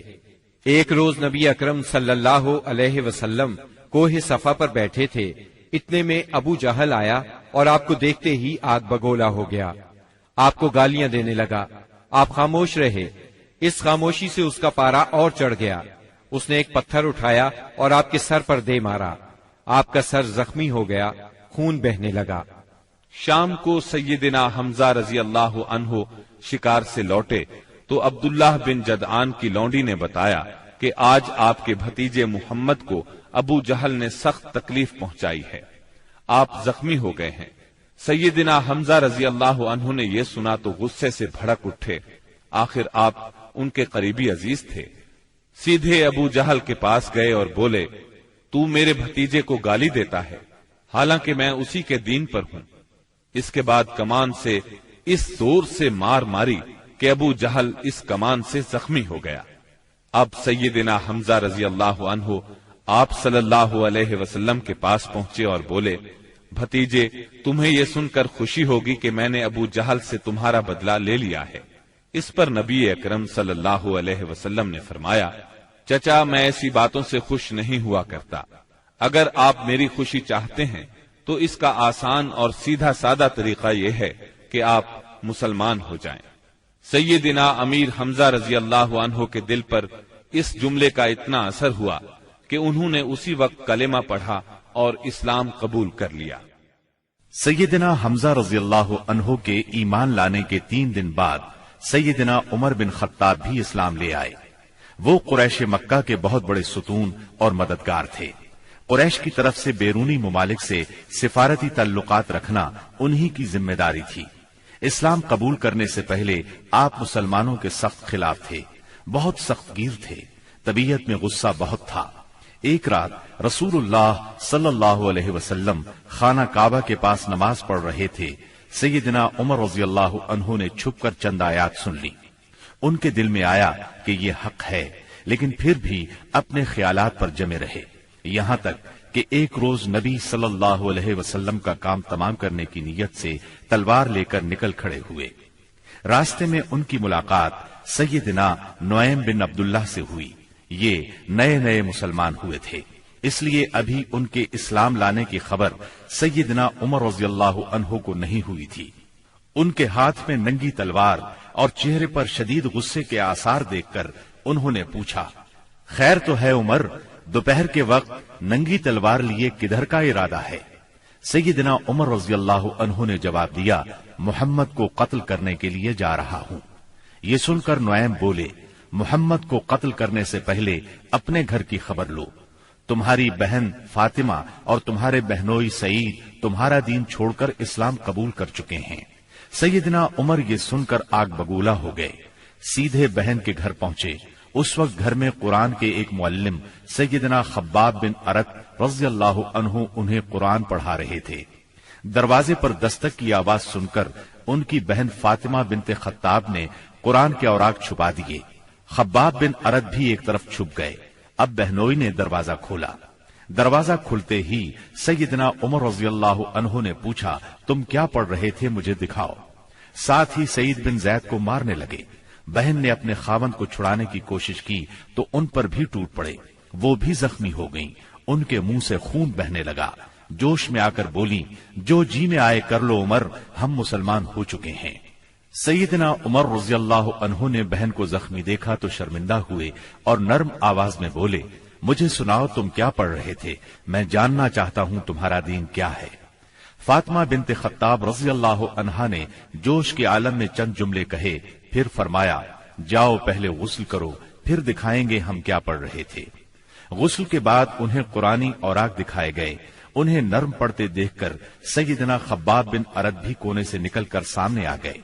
ایک روز نبی اکرم صلی اللہ علیہ وسلم کوہ صفا پر بیٹھے تھے، اتنے میں ابو جہل آیا اور آپ کو دیکھتے ہی آگ بگولا ہو گیا۔ آپ کو گالیاں دینے لگا، آپ خاموش رہے۔ اس خاموشی سے اس کا پارا اور چڑھ گیا۔ اس نے ایک پتھر اٹھایا اور آپ کے سر پر دے مارا۔ آپ کا سر زخمی ہو گیا، خون بہنے لگا۔ شام کو سیدنا حمزہ رضی اللہ عنہ شکار سے لوٹے تو عبداللہ بن جدعان کی لونڈی نے بتایا کہ آج آپ کے بھتیجے محمد کو ابو جہل نے سخت تکلیف پہنچائی ہے، آپ زخمی ہو گئے ہیں۔ سیدنا حمزہ رضی اللہ عنہ نے یہ سنا تو غصے سے بھڑک اٹھے۔ آخر آپ ان کے قریبی عزیز تھے۔ سیدھے ابو جہل کے پاس گئے اور بولے: تو میرے بھتیجے کو گالی دیتا ہے، حالانکہ میں اسی کے دین پر ہوں۔ اس کے بعد کمان سے اس زور سے مار ماری کہ ابو جہل اس کمان سے زخمی ہو گیا۔ اب سیدنا حمزہ رضی اللہ عنہ آپ صلی اللہ علیہ وسلم کے پاس پہنچے اور بولے: بھتیجے، تمہیں یہ سن کر خوشی ہوگی کہ میں نے ابو جہل سے تمہارا بدلہ لے لیا ہے۔ اس پر نبی اکرم صلی اللہ علیہ وسلم نے فرمایا: چچا، میں ایسی باتوں سے خوش نہیں ہوا کرتا۔ اگر آپ میری خوشی چاہتے ہیں تو اس کا آسان اور سیدھا سادہ طریقہ یہ ہے کہ آپ مسلمان ہو جائیں۔ سیدنا امیر حمزہ رضی اللہ عنہ کے دل پر اس جملے کا اتنا اثر ہوا کہ انہوں نے اسی وقت کلمہ پڑھا اور اسلام قبول کر لیا۔ سیدنا حمزہ رضی اللہ عنہ کے ایمان لانے کے 3 دن بعد سیدنا عمر بن خطاب بھی اسلام لے آئے۔ وہ قریش مکہ کے بہت بڑے ستون اور مددگار تھے۔ قریش کی طرف سے بیرونی ممالک سے سفارتی تعلقات رکھنا انہی کی ذمہ داری تھی۔ اسلام قبول کرنے سے پہلے آپ مسلمانوں کے سخت خلاف تھے، بہت سخت گیر تھے، طبیعت میں غصہ بہت تھا۔ ایک رات رسول اللہ صلی اللہ علیہ وسلم خانہ کعبہ کے پاس نماز پڑھ رہے تھے۔ سیدنا عمر رضی اللہ عنہ نے چھپ کر چند آیات سن لی۔ ان کے دل میں آیا کہ یہ حق ہے، لیکن پھر بھی اپنے خیالات پر جمے رہے، یہاں تک کہ ایک روز نبی صلی اللہ علیہ وسلم کا کام تمام کرنے کی نیت سے تلوار لے کر نکل کھڑے ہوئے۔ راستے میں ان کی ملاقات سیدنا نعیم بن عبداللہ سے ہوئی۔ یہ نئے نئے مسلمان ہوئے تھے، اس لیے ابھی ان کے اسلام لانے کی خبر سیدنا عمر رضی اللہ عنہ کو نہیں ہوئی تھی۔ ان کے ہاتھ میں ننگی تلوار اور چہرے پر شدید غصے کے آثار دیکھ کر انہوں نے پوچھا، خیر تو ہے عمر، دوپہر کے وقت ننگی تلوار لیے کدھر کا ارادہ ہے؟ سیدنا عمر رضی اللہ عنہ نے جواب دیا، محمد کو قتل کرنے کے لیے جا رہا ہوں۔ یہ سن کر نعیم بولے، محمد کو قتل کرنے سے پہلے اپنے گھر کی خبر لو۔ تمہاری بہن فاطمہ اور تمہارے بہنوئی سعید تمہارا دین چھوڑ کر اسلام قبول کر چکے ہیں۔ سیدنا عمر یہ سن کر آگ بگولا ہو گئے، سیدھے بہن کے گھر پہنچے۔ اس وقت گھر میں قرآن کے ایک معلم سیدنا خباب بن ارت رضی اللہ عنہ انہیں قرآن پڑھا رہے تھے۔ دروازے پر دستک کی آواز سن کر ان کی بہن فاطمہ بنت خطاب نے قرآن کے اوراق چھپا دیے۔ خباب بن ارت بھی ایک طرف چھپ گئے۔ اب بہنوئی نے دروازہ کھولا۔ دروازہ کھلتے ہی سیدنا عمر رضی اللہ عنہ نے پوچھا، تم کیا پڑھ رہے تھے، مجھے دکھاؤ۔ ساتھ ہی سعید بن زید کو مارنے لگے۔ بہن نے اپنے خاوند کو چھڑانے کی کوشش کی تو ان پر بھی ٹوٹ پڑے، وہ بھی زخمی ہو گئیں، ان کے منہ سے خون بہنے لگا۔ جوش میں آ کر بولی، جو جی میں آئے کر لو عمر، ہم مسلمان ہو چکے ہیں۔ سیدنا عمر رضی اللہ عنہ نے بہن کو زخمی دیکھا تو شرمندہ ہوئے اور نرم آواز میں بولے، مجھے سناؤ تم کیا پڑھ رہے تھے، میں جاننا چاہتا ہوں تمہارا دین کیا ہے۔ فاطمہ بنت خطاب رضی اللہ عنہا نے جوش کے عالم میں چند جملے کہے، پھر فرمایا، جاؤ پہلے غسل کرو، پھر دکھائیں گے ہم کیا پڑھ رہے تھے۔ غسل کے بعد انہیں قرآنی اوراق دکھائے گئے۔ انہیں نرم پڑھتے دیکھ کر سیدنا خباب بن ارت بھی کونے سے نکل کر سامنے آ گئے۔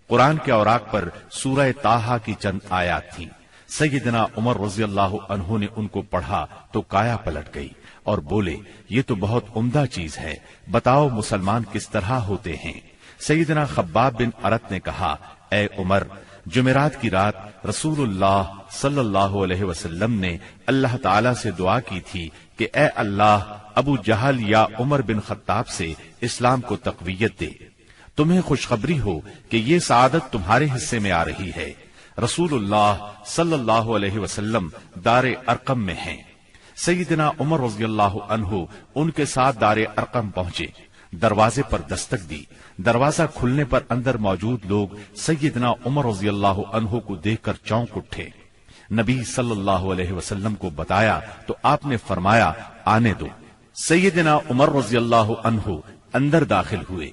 قرآن کے اوراق پر سورہ طٰہٰ کی چند آیات تھیں۔ سیدنا عمر رضی اللہ عنہ نے ان کو پڑھا تو کایا پلٹ گئی اور بولے، یہ تو بہت عمدہ چیز ہے، بتاؤ مسلمان کس طرح ہوتے ہیں۔ سیدنا خباب بن ارت نے کہا، اے عمر، جمعرات کی رات رسول اللہ صلی اللہ علیہ وسلم نے اللہ تعالی سے دعا کی تھی کہ اے اللہ، ابو جہل یا عمر بن خطاب سے اسلام کو تقویت دے۔ تمہیں خوشخبری ہو کہ یہ سعادت تمہارے حصے میں آ رہی ہے۔ رسول اللہ صلی اللہ علیہ وسلم دار ارقم میں ہیں۔ سیدنا عمر رضی اللہ عنہ ان کے ساتھ دار ارقم پہنچے، دروازے پر دستک دی۔ دروازہ کھلنے پر اندر موجود لوگ سیدنا عمر رضی اللہ عنہ کو دیکھ کر چونک اٹھے۔ نبی صلی اللہ علیہ وسلم کو بتایا تو آپ نے فرمایا، آنے دو۔ سیدنا عمر رضی اللہ عنہ اندر داخل ہوئے۔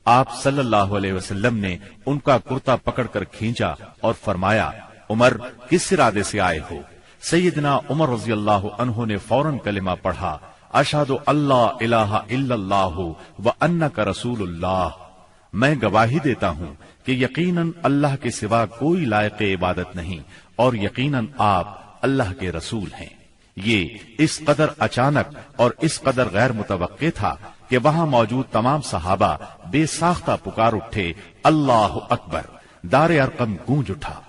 آپ صلی اللہ علیہ وسلم نے ان کا کرتا پکڑ کر کھینچا اور فرمایا، عمر، کس ارادے سے آئے ہو؟ سیدنا عمر رضی اللہ عنہ نے فوراً کلمہ پڑھا، اشہد اللہ الہ الا اللہ وانک رسول اللہ، میں گواہی دیتا ہوں کہ یقیناً اللہ کے سوا کوئی لائق عبادت نہیں اور یقیناً آپ اللہ کے رسول ہیں۔ یہ اس قدر اچانک اور اس قدر غیر متوقع تھا کہ وہاں موجود تمام صحابہ بے ساختہ پکار اٹھے، اللہ اکبر۔ دار ارقم گونج اٹھا۔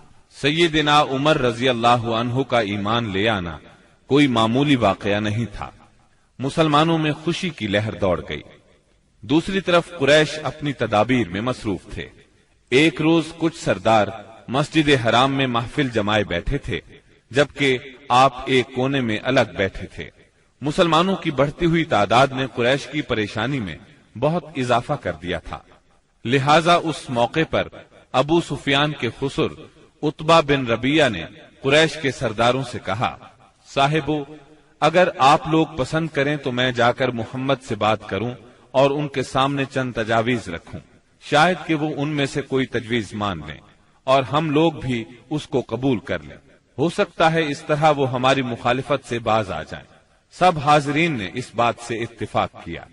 سیدنا عمر رضی اللہ عنہ کا ایمان لے آنا کوئی معمولی واقعہ نہیں تھا۔ مسلمانوں میں خوشی کی لہر دوڑ گئی۔ دوسری طرف قریش اپنی تدابیر میں مصروف تھے۔ ایک روز کچھ سردار مسجد حرام میں محفل جمائے بیٹھے تھے، جبکہ آپ ایک کونے میں الگ بیٹھے تھے۔ مسلمانوں کی بڑھتی ہوئی تعداد نے قریش کی پریشانی میں بہت اضافہ کر دیا تھا، لہذا اس موقع پر ابو سفیان کے خسر عتبہ بن ربیعہ نے قریش کے سرداروں سے کہا، صاحبو، اگر آپ لوگ پسند کریں تو میں جا کر محمد سے بات کروں اور ان کے سامنے چند تجاویز رکھوں، شاید کہ وہ ان میں سے کوئی تجویز مان لیں اور ہم لوگ بھی اس کو قبول کر لیں۔ ہو سکتا ہے اس طرح وہ ہماری مخالفت سے باز آ جائیں۔ سب حاضرین نے اس بات سے اتفاق کیا۔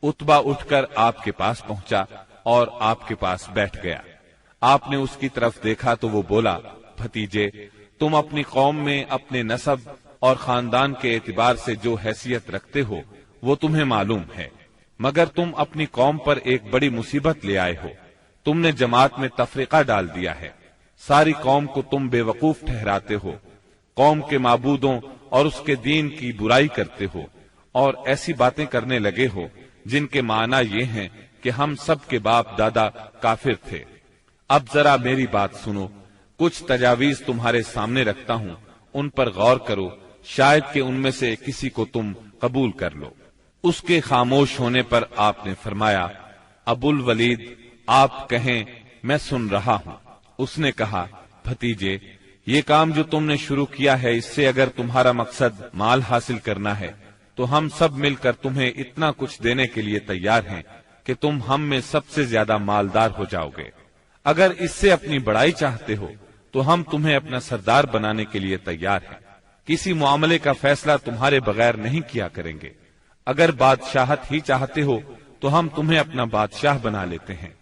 عتبہ اٹھ کر آپ کے پاس پہنچا اور آپ کے پاس بیٹھ گیا۔ آپ نے اس کی طرف دیکھا تو وہ بولا، بھتیجے، تم اپنی قوم میں اپنے نسب اور خاندان کے اعتبار سے جو حیثیت رکھتے ہو وہ تمہیں معلوم ہے، مگر تم اپنی قوم پر ایک بڑی مصیبت لے آئے ہو۔ تم نے جماعت میں تفرقہ ڈال دیا ہے، ساری قوم کو تم بے وقوف ٹھہراتے ہو، قوم کے معبودوں اور اس کے دین کی برائی کرتے ہو، اور ایسی باتیں کرنے لگے ہو جن کے معنی یہ ہیں کہ ہم سب کے باپ دادا کافر تھے۔ اب ذرا میری بات سنو، کچھ تجاویز تمہارے سامنے رکھتا ہوں، ان پر غور کرو، شاید کہ ان میں سے کسی کو تم قبول کر لو۔ اس کے خاموش ہونے پر آپ نے فرمایا، ابو الولید آپ کہیں، میں سن رہا ہوں۔ اس نے کہا، بھتیجے، یہ کام جو تم نے شروع کیا ہے، اس سے اگر تمہارا مقصد مال حاصل کرنا ہے تو ہم سب مل کر تمہیں اتنا کچھ دینے کے لیے تیار ہیں کہ تم ہم میں سب سے زیادہ مالدار ہو جاؤ گے۔ اگر اس سے اپنی بڑائی چاہتے ہو تو ہم تمہیں اپنا سردار بنانے کے لیے تیار ہیں، کسی معاملے کا فیصلہ تمہارے بغیر نہیں کیا کریں گے۔ اگر بادشاہت ہی چاہتے ہو تو ہم تمہیں اپنا بادشاہ بنا لیتے ہیں،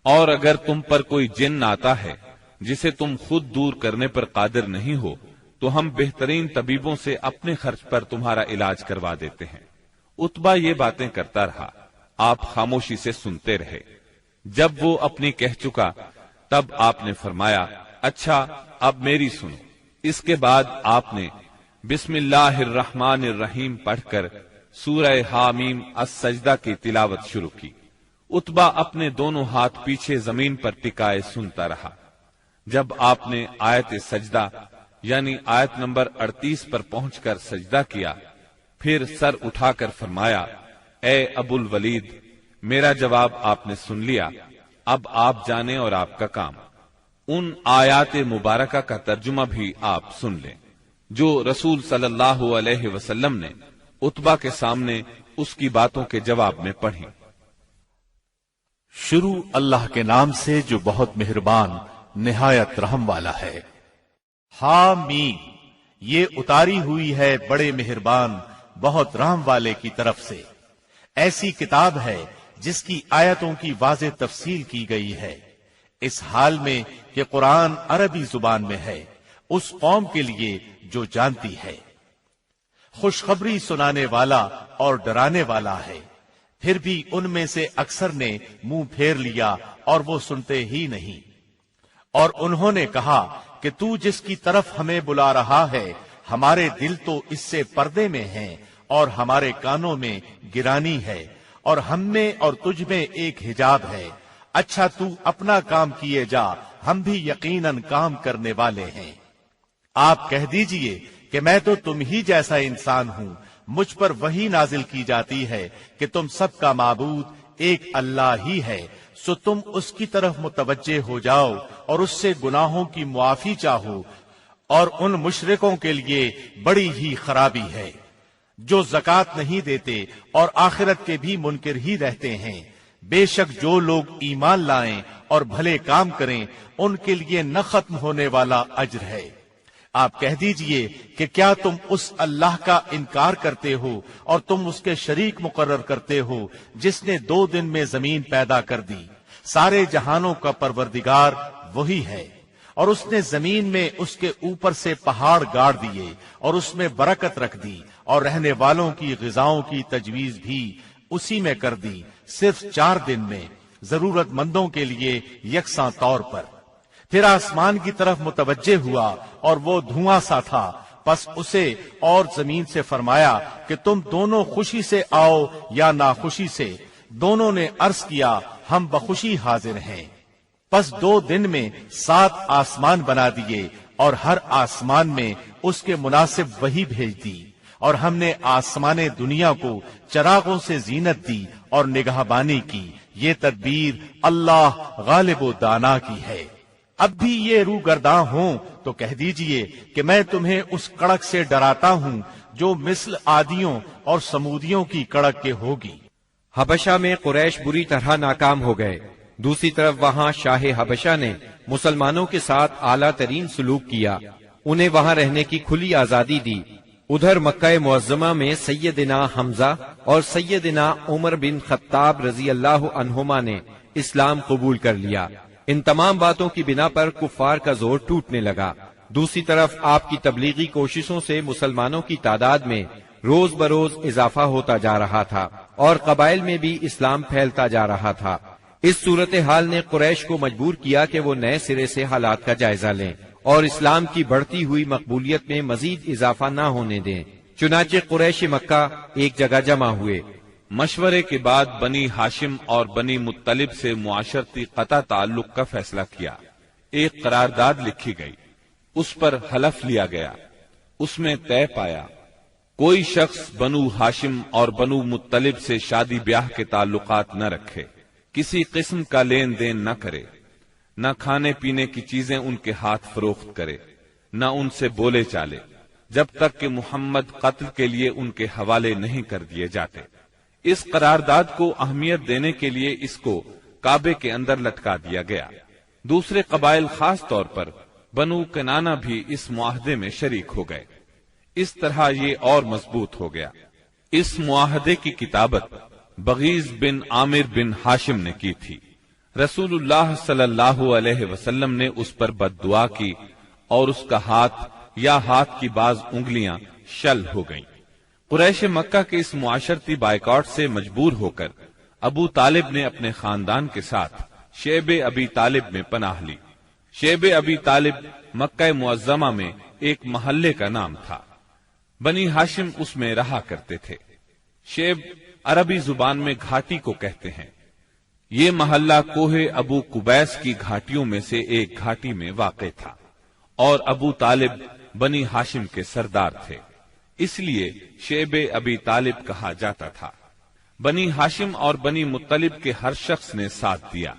اور اگر تم پر کوئی جن آتا ہے جسے تم خود دور کرنے پر قادر نہیں ہو تو ہم بہترین طبیبوں سے اپنے خرچ پر تمہارا علاج کروا دیتے ہیں۔ عتبہ یہ باتیں کرتا رہا، آپ خاموشی سے سنتے رہے۔ جب وہ اپنی کہہ چکا تب آپ نے فرمایا، اچھا اب میری سنو۔ اس کے بعد آپ نے بسم اللہ الرحمن الرحیم پڑھ کر سورہ حامیم السجدہ کی تلاوت شروع کی۔ عتبہ اپنے دونوں ہاتھ پیچھے زمین پر ٹکائے سنتا رہا۔ جب آپ نے آیت سجدہ یعنی آیت نمبر 38 پر پہنچ کر سجدہ کیا، پھر سر اٹھا کر فرمایا، اے ابو الولید، میرا جواب آپ نے سن لیا، اب آپ جانیں اور آپ کا کام۔ ان آیات مبارکہ کا ترجمہ بھی آپ سن لیں جو رسول صلی اللہ علیہ وسلم نے عتبہ کے سامنے اس کی باتوں کے جواب میں پڑھی۔ شروع اللہ کے نام سے جو بہت مہربان نہایت رحم والا ہے۔ حامیم، یہ اتاری ہوئی ہے بڑے مہربان بہت رحم والے کی طرف سے۔ ایسی کتاب ہے جس کی آیتوں کی واضح تفصیل کی گئی ہے، اس حال میں کہ قرآن عربی زبان میں ہے، اس قوم کے لیے جو جانتی ہے۔ خوشخبری سنانے والا اور ڈرانے والا ہے، پھر بھی ان میں سے اکثر نے منہ پھیر لیا اور وہ سنتے ہی نہیں۔ اور انہوں نے کہا کہ تو جس کی طرف ہمیں بلا رہا ہے، ہمارے دل تو اس سے پردے میں ہیں اور ہمارے کانوں میں گرانی ہے، اور ہم میں اور تجھ میں ایک حجاب ہے۔ اچھا تو اپنا کام کیے جا، ہم بھی یقیناً کام کرنے والے ہیں۔ آپ کہہ دیجئے کہ میں تو تم ہی جیسا انسان ہوں، مجھ پر وحی نازل کی جاتی ہے کہ تم سب کا معبود ایک اللہ ہی ہے، سو تم اس کی طرف متوجہ ہو جاؤ اور اس سے گناہوں کی معافی چاہو، اور ان مشرکوں کے لیے بڑی ہی خرابی ہے جو زکوٰۃ نہیں دیتے اور آخرت کے بھی منکر ہی رہتے ہیں۔ بے شک جو لوگ ایمان لائیں اور بھلے کام کریں ان کے لیے نہ ختم ہونے والا اجر ہے۔ آپ کہہ دیجئے کہ کیا تم اس اللہ کا انکار کرتے ہو اور تم اس کے شریک مقرر کرتے ہو جس نے 2 دن میں زمین پیدا کر دی۔ سارے جہانوں کا پروردگار وہی ہے، اور اس نے زمین میں اس کے اوپر سے پہاڑ گاڑ دیے اور اس میں برکت رکھ دی، اور رہنے والوں کی غذاؤں کی تجویز بھی اسی میں کر دی، صرف 4 دن میں، ضرورت مندوں کے لیے یکساں طور پر۔ پھر آسمان کی طرف متوجہ ہوا اور وہ دھواں سا تھا، پس اسے اور زمین سے فرمایا کہ تم دونوں خوشی سے آؤ یا ناخوشی سے۔ دونوں نے عرض کیا ہم بخوشی حاضر ہیں۔ پس 2 دن میں 7 آسمان بنا دیے اور ہر آسمان میں اس کے مناسب وحی بھیج دی، اور ہم نے آسمان دنیا کو چراغوں سے زینت دی اور نگہبانی کی۔ یہ تدبیر اللہ غالب و دانا کی ہے۔ اب بھی یہ روگرداں ہوں تو کہہ دیجئے کہ میں تمہیں اس کڑک سے ڈراتا ہوں جو مثل عادیوں اور سمودیوں کی کڑک کے ہوگی۔ حبشہ میں قریش بری طرح ناکام ہو گئے، دوسری طرف وہاں شاہ حبشہ نے مسلمانوں کے ساتھ اعلیٰ ترین سلوک کیا، انہیں وہاں رہنے کی کھلی آزادی دی۔ ادھر مکہ معظمہ میں سیدنا حمزہ اور سیدنا عمر بن خطاب رضی اللہ عنہما نے اسلام قبول کر لیا۔ ان تمام باتوں کی بنا پر کفار کا زور ٹوٹنے لگا۔ دوسری طرف آپ کی تبلیغی کوششوں سے مسلمانوں کی تعداد میں روز بروز اضافہ ہوتا جا رہا تھا اور قبائل میں بھی اسلام پھیلتا جا رہا تھا۔ اس صورتحال نے قریش کو مجبور کیا کہ وہ نئے سرے سے حالات کا جائزہ لیں اور اسلام کی بڑھتی ہوئی مقبولیت میں مزید اضافہ نہ ہونے دیں۔ چنانچہ قریش مکہ ایک جگہ جمع ہوئے۔ مشورے کے بعد بنی ہاشم اور بنی مطلب سے معاشرتی قطع تعلق کا فیصلہ کیا۔ ایک قرارداد لکھی گئی، اس پر حلف لیا گیا، اس میں طے پایا کوئی شخص بنو ہاشم اور بنو مطلب سے شادی بیاہ کے تعلقات نہ رکھے، کسی قسم کا لین دین نہ کرے، نہ کھانے پینے کی چیزیں ان کے ہاتھ فروخت کرے، نہ ان سے بولے چالے، جب تک کہ محمد قتل کے لیے ان کے حوالے نہیں کر دیے جاتے۔ اس قرارداد کو اہمیت دینے کے لیے اس کو کعبے کے اندر لٹکا دیا گیا۔ دوسرے قبائل خاص طور پر بنو کنانہ بھی اس معاہدے میں شریک ہو گئے۔ اس طرح یہ اور مضبوط ہو گیا۔ اس معاہدے کی کتابت بغیض بن عامر بن ہاشم نے کی تھی۔ رسول اللہ صلی اللہ علیہ وسلم نے اس پر بد دعا کی اور اس کا ہاتھ یا ہاتھ کی بعض انگلیاں شل ہو گئیں۔ قریش مکہ کے اس معاشرتی بائیکاٹ سے مجبور ہو کر ابو طالب نے اپنے خاندان کے ساتھ شیب ابی طالب میں پناہ لی۔ شیب ابی طالب مکہ معظمہ میں ایک محلے کا نام تھا۔ بنی ہاشم اس میں رہا کرتے تھے۔ شیب عربی زبان میں گھاٹی کو کہتے ہیں۔ یہ محلہ کوہ ابو قبیس کی گھاٹیوں میں سے ایک گھاٹی میں واقع تھا اور ابو طالب بنی ہاشم کے سردار تھے، اس لیے شیب ابی طالب کہا جاتا تھا۔ بنی ہاشم اور بنی مطلب کے ہر شخص نے ساتھ دیا۔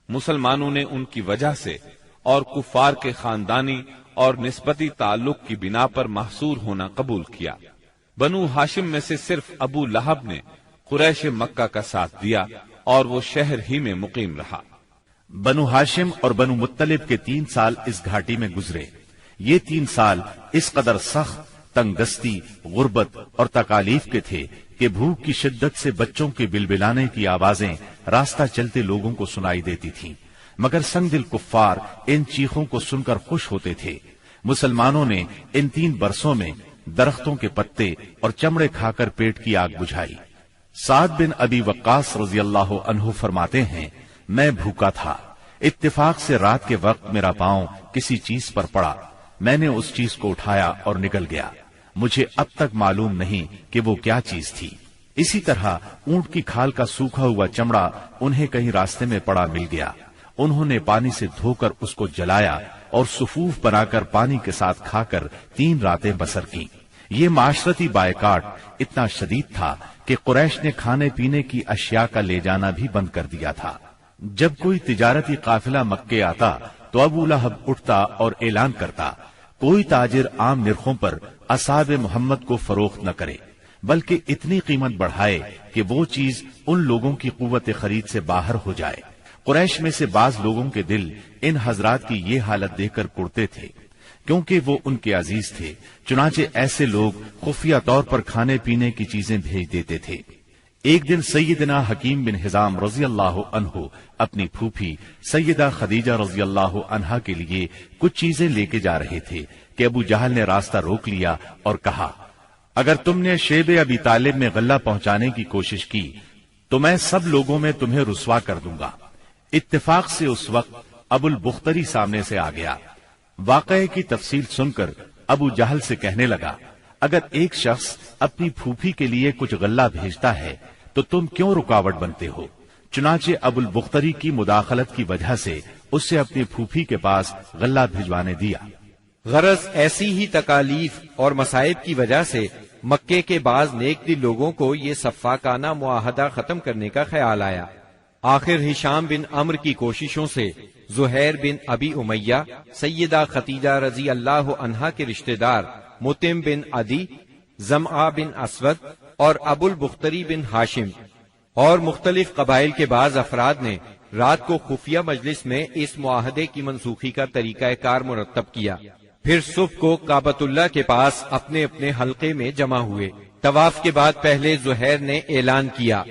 مسلمانوں نے ان کی وجہ سے اور کفار کے خاندانی اور نسبتی تعلق کی بنا پر محصور ہونا قبول کیا۔ بنو ہاشم میں سے صرف ابو لہب نے قریش مکہ کا ساتھ دیا اور وہ شہر ہی میں مقیم رہا۔ بنو ہاشم اور بنو مطلب کے 3 سال اس گھاٹی میں گزرے۔ یہ 3 سال اس قدر سخت، تنگ دستی، غربت اور تکالیف کے تھے کہ بھوک کی شدت سے بچوں کے بلبلانے کی آوازیں راستہ چلتے لوگوں کو سنائی دیتی تھیں، مگر سنگ دل کفار ان چیخوں کو سن کر خوش ہوتے تھے۔ مسلمانوں نے ان 3 برسوں میں درختوں کے پتے اور چمڑے کھا کر پیٹ کی آگ بجھائی۔ سعد بن ابی وقاص رضی اللہ عنہ فرماتے ہیں، میں بھوکا تھا، اتفاق سے رات کے وقت میرا پاؤں کسی چیز پر پڑا، میں نے اس چیز کو اٹھایا اور نکل گیا، مجھے اب تک معلوم نہیں کہ وہ کیا چیز تھی۔ اسی طرح اونٹ کی کھال کا سوکھا ہوا چمڑا انہیں کہیں راستے میں پڑا مل گیا، انہوں نے پانی سے دھو کر اس کو جلایا اور صفوف بنا کر پانی کے ساتھ کھا کر 3 راتیں بسر کی۔ یہ معاشرتی بائیکاٹ اتنا شدید تھا کہ قریش نے کھانے پینے کی اشیاء کا لے جانا بھی بند کر دیا تھا۔ جب کوئی تجارتی قافلہ مکے آتا تو ابو لہب اٹھتا اور اعلان کرتا، کوئی تاجر عام نرخوں پر اصحاب محمد کو فروخت نہ کرے، بلکہ اتنی قیمت بڑھائے کہ وہ چیز ان لوگوں کی قوت خرید سے باہر ہو جائے۔ قریش میں سے بعض لوگوں کے دل ان حضرات کی یہ حالت دیکھ کر کڑتے تھے، کیونکہ وہ ان کے عزیز تھے، چنانچہ ایسے لوگ خفیہ طور پر کھانے پینے کی چیزیں بھیج دیتے تھے۔ ایک دن سیدنا حکیم بن حزام رضی اللہ عنہ اپنی پھوپھی سیدہ خدیجہ رضی اللہ عنہا کے لیے کچھ چیزیں لے کے جا رہے تھے کہ ابو جہل نے راستہ روک لیا اور کہا، اگر تم نے شیب ابی طالب میں غلہ پہنچانے کی کوشش کی تو میں سب لوگوں میں تمہیں رسوا کر دوں گا۔ اتفاق سے اس وقت ابو البختری سامنے سے آ گیا۔ واقعے کی تفصیل سن کر ابو جہل سے کہنے لگا، اگر ایک شخص اپنی پھوپھی کے لیے کچھ غلہ بھیجتا ہے تو تم کیوں رکاوٹ بنتے ہو؟ چنانچہ ابو البختری کی مداخلت کی وجہ سے اس سے اپنی پھوپھی کے پاس غلہ بھجوانے دیا۔ غرض ایسی ہی تکالیف اور مصائب کی وجہ سے مکے کے بعض نیک دل لوگوں کو یہ سفاکانہ معاہدہ ختم کرنے کا خیال آیا۔ آخر ہشام بن عمرو کی کوششوں سے زہیر بن ابی امیہ، سیدہ خدیجہ رضی اللہ عنہا کے رشتہ دار متم بن عدی، زمعہ بن اسود اور ابو البختری بن ہاشم اور مختلف قبائل کے بعض افراد نے رات کو خفیہ مجلس میں اس معاہدے کی منسوخی کا طریقہ کار مرتب کیا۔ پھر صبح کو کعبۃ اللہ کے پاس اپنے اپنے حلقے میں جمع ہوئے۔ طواف کے بعد پہلے زہیر نے اعلان کیا،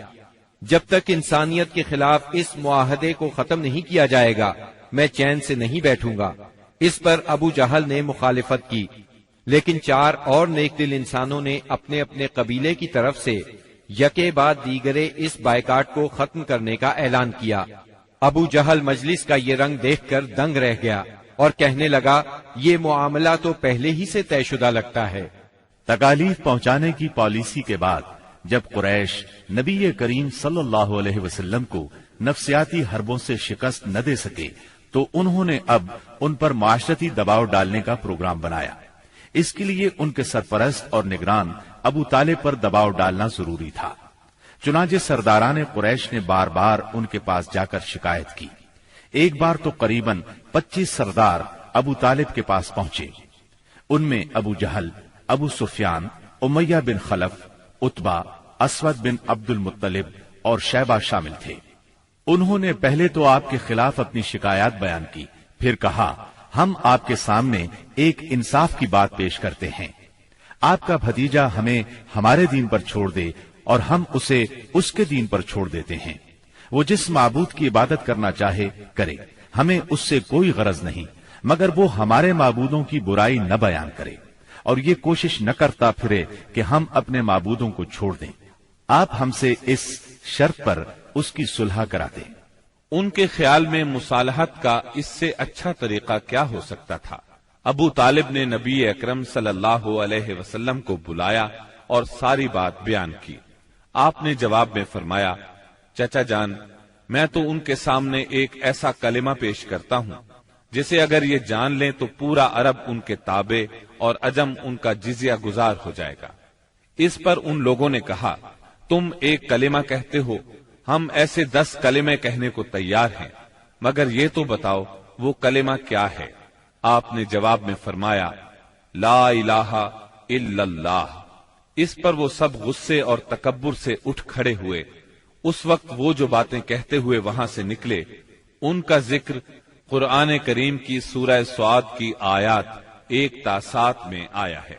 جب تک انسانیت کے خلاف اس معاہدے کو ختم نہیں کیا جائے گا میں چین سے نہیں بیٹھوں گا۔ اس پر ابو جہل نے مخالفت کی، لیکن 4 اور نیک دل انسانوں نے اپنے اپنے قبیلے کی طرف سے یکے بعد دیگرے اس بائیکاٹ کو ختم کرنے کا اعلان کیا۔ ابو جہل مجلس کا یہ رنگ دیکھ کر دنگ رہ گیا اور کہنے لگا، یہ معاملہ تو پہلے ہی سے طے شدہ لگتا ہے۔ تکالیف پہنچانے کی پالیسی کے بعد جب قریش نبی کریم صلی اللہ علیہ وسلم کو نفسیاتی حربوں سے شکست نہ دے سکے تو انہوں نے اب ان پر معاشرتی دباؤ ڈالنے کا پروگرام بنایا۔ اس کے لیے ان کے سرپرست اور نگران ابو طالب پر دباؤ ڈالنا ضروری تھا۔ چنانچہ سرداران قریش نے بار بار ان کے پاس جا کر شکایت کی۔ ایک بار تو قریباً 25 سردار ابو طالب کے پاس پہنچے۔ ان میں ابو جہل، ابو سفیان، امیہ بن خلف، عتبہ، اسود بن عبد المطلب اور شیبہ شامل تھے۔ انہوں نے پہلے تو آپ کے خلاف اپنی شکایات بیان کی، پھر کہا ہم آپ کے سامنے ایک انصاف کی بات پیش کرتے ہیں۔ آپ کا بھتیجا ہمیں ہمارے دین پر چھوڑ دے اور ہم اسے اس کے دین پر چھوڑ دیتے ہیں۔ وہ جس معبود کی عبادت کرنا چاہے کرے، ہمیں اس سے کوئی غرض نہیں، مگر وہ ہمارے معبودوں کی برائی نہ بیان کرے اور یہ کوشش نہ کرتا پھرے کہ ہم اپنے معبودوں کو چھوڑ دیں۔ آپ ہم سے اس شرط پر اس کی صلح کرا دیں۔ ان کے خیال میں مصالحت کا اس سے اچھا طریقہ کیا ہو سکتا تھا؟ ابو طالب نے نبی اکرم صلی اللہ علیہ وسلم کو بلایا اور ساری بات بیان کی۔ آپ نے جواب میں فرمایا، چچا جان، میں تو ان کے سامنے ایک ایسا کلمہ پیش کرتا ہوں جسے اگر یہ جان لیں تو پورا عرب ان کے تابع اور عجم ان کا جزیہ گزار ہو جائے گا۔ اس پر ان لوگوں نے کہا، تم ایک کلمہ کہتے ہو، ہم ایسے 10 کلمے کہنے کو تیار ہیں، مگر یہ تو بتاؤ وہ کلمہ کیا ہے؟ آپ نے جواب میں فرمایا، لا الہ الا اللہ۔ اس پر وہ سب غصے اور تکبر سے اٹھ کھڑے ہوئے۔ اس وقت وہ جو باتیں کہتے ہوئے وہاں سے نکلے ان کا ذکر قرآن کریم کی سورہ سعد کی آیات 1 تا 7 میں آیا ہے۔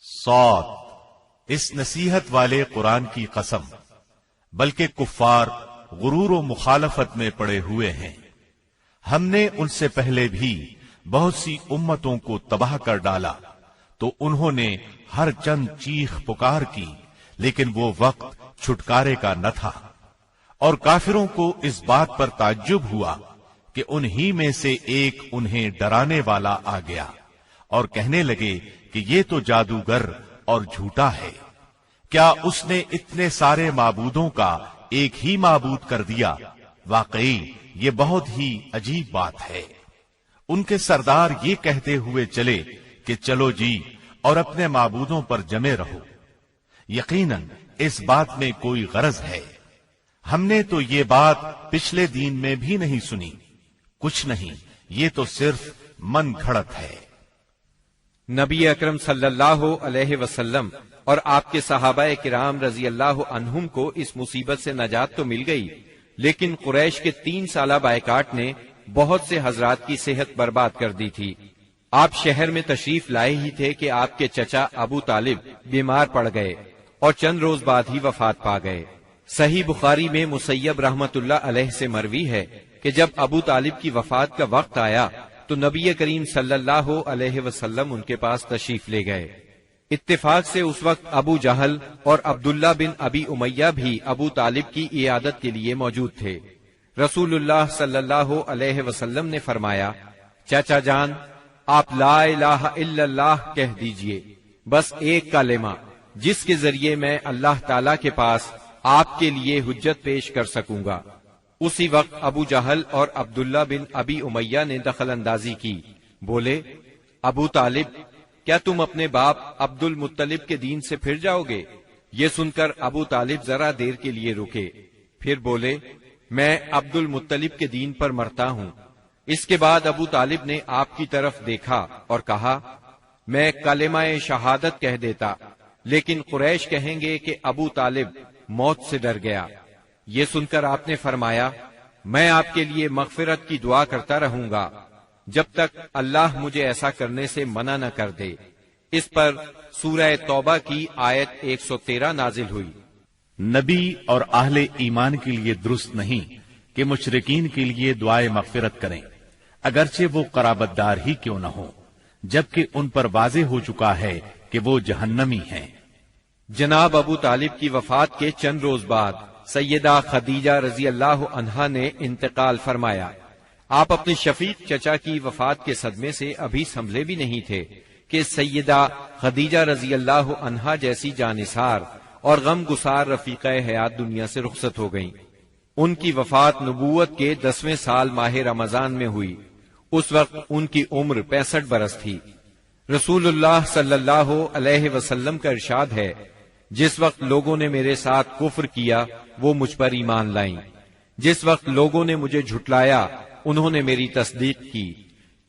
صاد، اس نصیحت والے قرآن کی قسم، بلکہ کفار غرور و مخالفت میں پڑے ہوئے ہیں۔ ہم نے ان سے پہلے بھی بہت سی امتوں کو تباہ کر ڈالا تو انہوں نے ہر چند چیخ پکار کی، لیکن وہ وقت چھٹکارے کا نہ تھا۔ اور کافروں کو اس بات پر تعجب ہوا کہ انہی میں سے ایک انہیں ڈرانے والا آ گیا اور کہنے لگے کہ یہ تو جادوگر اور جھوٹا ہے۔ کیا اس نے اتنے سارے معبودوں کا ایک ہی معبود کر دیا؟ واقعی یہ بہت ہی عجیب بات ہے۔ ان کے سردار یہ کہتے ہوئے چلے کہ چلو جی اور اپنے معبودوں پر جمے رہو، یقیناً اس بات میں کوئی غرض ہے۔ ہم نے تو یہ بات پچھلے دین میں بھی نہیں سنی، کچھ نہیں، یہ تو صرف من گھڑت ہے۔ نبی اکرم صلی اللہ علیہ وسلم اور آپ کے صحابہ کرام رضی اللہ عنہم کو اس مصیبت سے نجات تو مل گئی، لیکن قریش کے 3 سالہ بائیکاٹ نے بہت سے حضرات کی صحت برباد کر دی تھی۔ آپ شہر میں تشریف لائے ہی تھے کہ آپ کے چچا ابو طالب بیمار پڑ گئے اور چند روز بعد ہی وفات پا گئے۔ صحیح بخاری میں مسیب رحمت اللہ علیہ سے مروی ہے کہ جب ابو طالب کی وفات کا وقت آیا تو نبی کریم صلی اللہ علیہ وسلم ان کے پاس تشریف لے گئے۔ اتفاق سے اس وقت ابو جہل اور عبداللہ بن ابی امیہ بھی ابو طالب کی عیادت کے لیے موجود تھے۔ رسول اللہ صلی اللہ علیہ وسلم نے فرمایا، چچا جان، آپ لا الہ الا اللہ کہہ دیجئے، بس ایک کلمہ جس کے ذریعے میں اللہ تعالی کے پاس آپ کے لیے حجت پیش کر سکوں گا۔ اسی وقت ابو جہل اور عبداللہ بن ابی امیہ نے دخل اندازی کی، بولے، ابو طالب، کیا تم اپنے باپ عبد المطلب کے دین سے پھر جاؤ گے؟ یہ سن کر ابو طالب ذرا دیر کے لیے رکے، پھر بولے، میں عبد المطلب کے دین پر مرتا ہوں۔ اس کے بعد ابو طالب نے آپ کی طرف دیکھا اور کہا، میں کلمہ شہادت کہہ دیتا، لیکن قریش کہیں گے کہ ابو طالب موت سے ڈر گیا۔ یہ سن کر آپ نے فرمایا، میں آپ کے لیے مغفرت کی دعا کرتا رہوں گا جب تک اللہ مجھے ایسا کرنے سے منع نہ کر دے۔ اس پر سورہ توبہ کی آیت 113 نازل ہوئی۔ نبی اور اہل ایمان کے لیے درست نہیں کہ مشرکین کے لیے دعائے مغفرت کریں، اگرچہ وہ قرابت دار ہی کیوں نہ ہو، جبکہ ان پر واضح ہو چکا ہے کہ وہ جہنمی ہیں۔ جناب ابو طالب کی وفات کے چند روز بعد سیدہ خدیجہ رضی اللہ عنہا نے انتقال فرمایا۔ آپ اپنے شفیق چچا کی وفات کے صدمے سے ابھی سنبھلے بھی نہیں تھے کہ سیدہ خدیجہ رضی اللہ عنہا جیسی جانثار اور غم گسار رفیقہ حیات دنیا سے رخصت ہو گئیں۔ ان کی وفات نبوت کے 10ویں سال ماہ رمضان میں ہوئی۔ اس وقت ان کی عمر 65 برس تھی۔ رسول اللہ صلی اللہ علیہ وسلم کا ارشاد ہے، جس وقت لوگوں نے میرے ساتھ کفر کیا وہ مجھ پر ایمان لائیں، جس وقت لوگوں نے مجھے جھٹلایا انہوں نے میری تصدیق کی،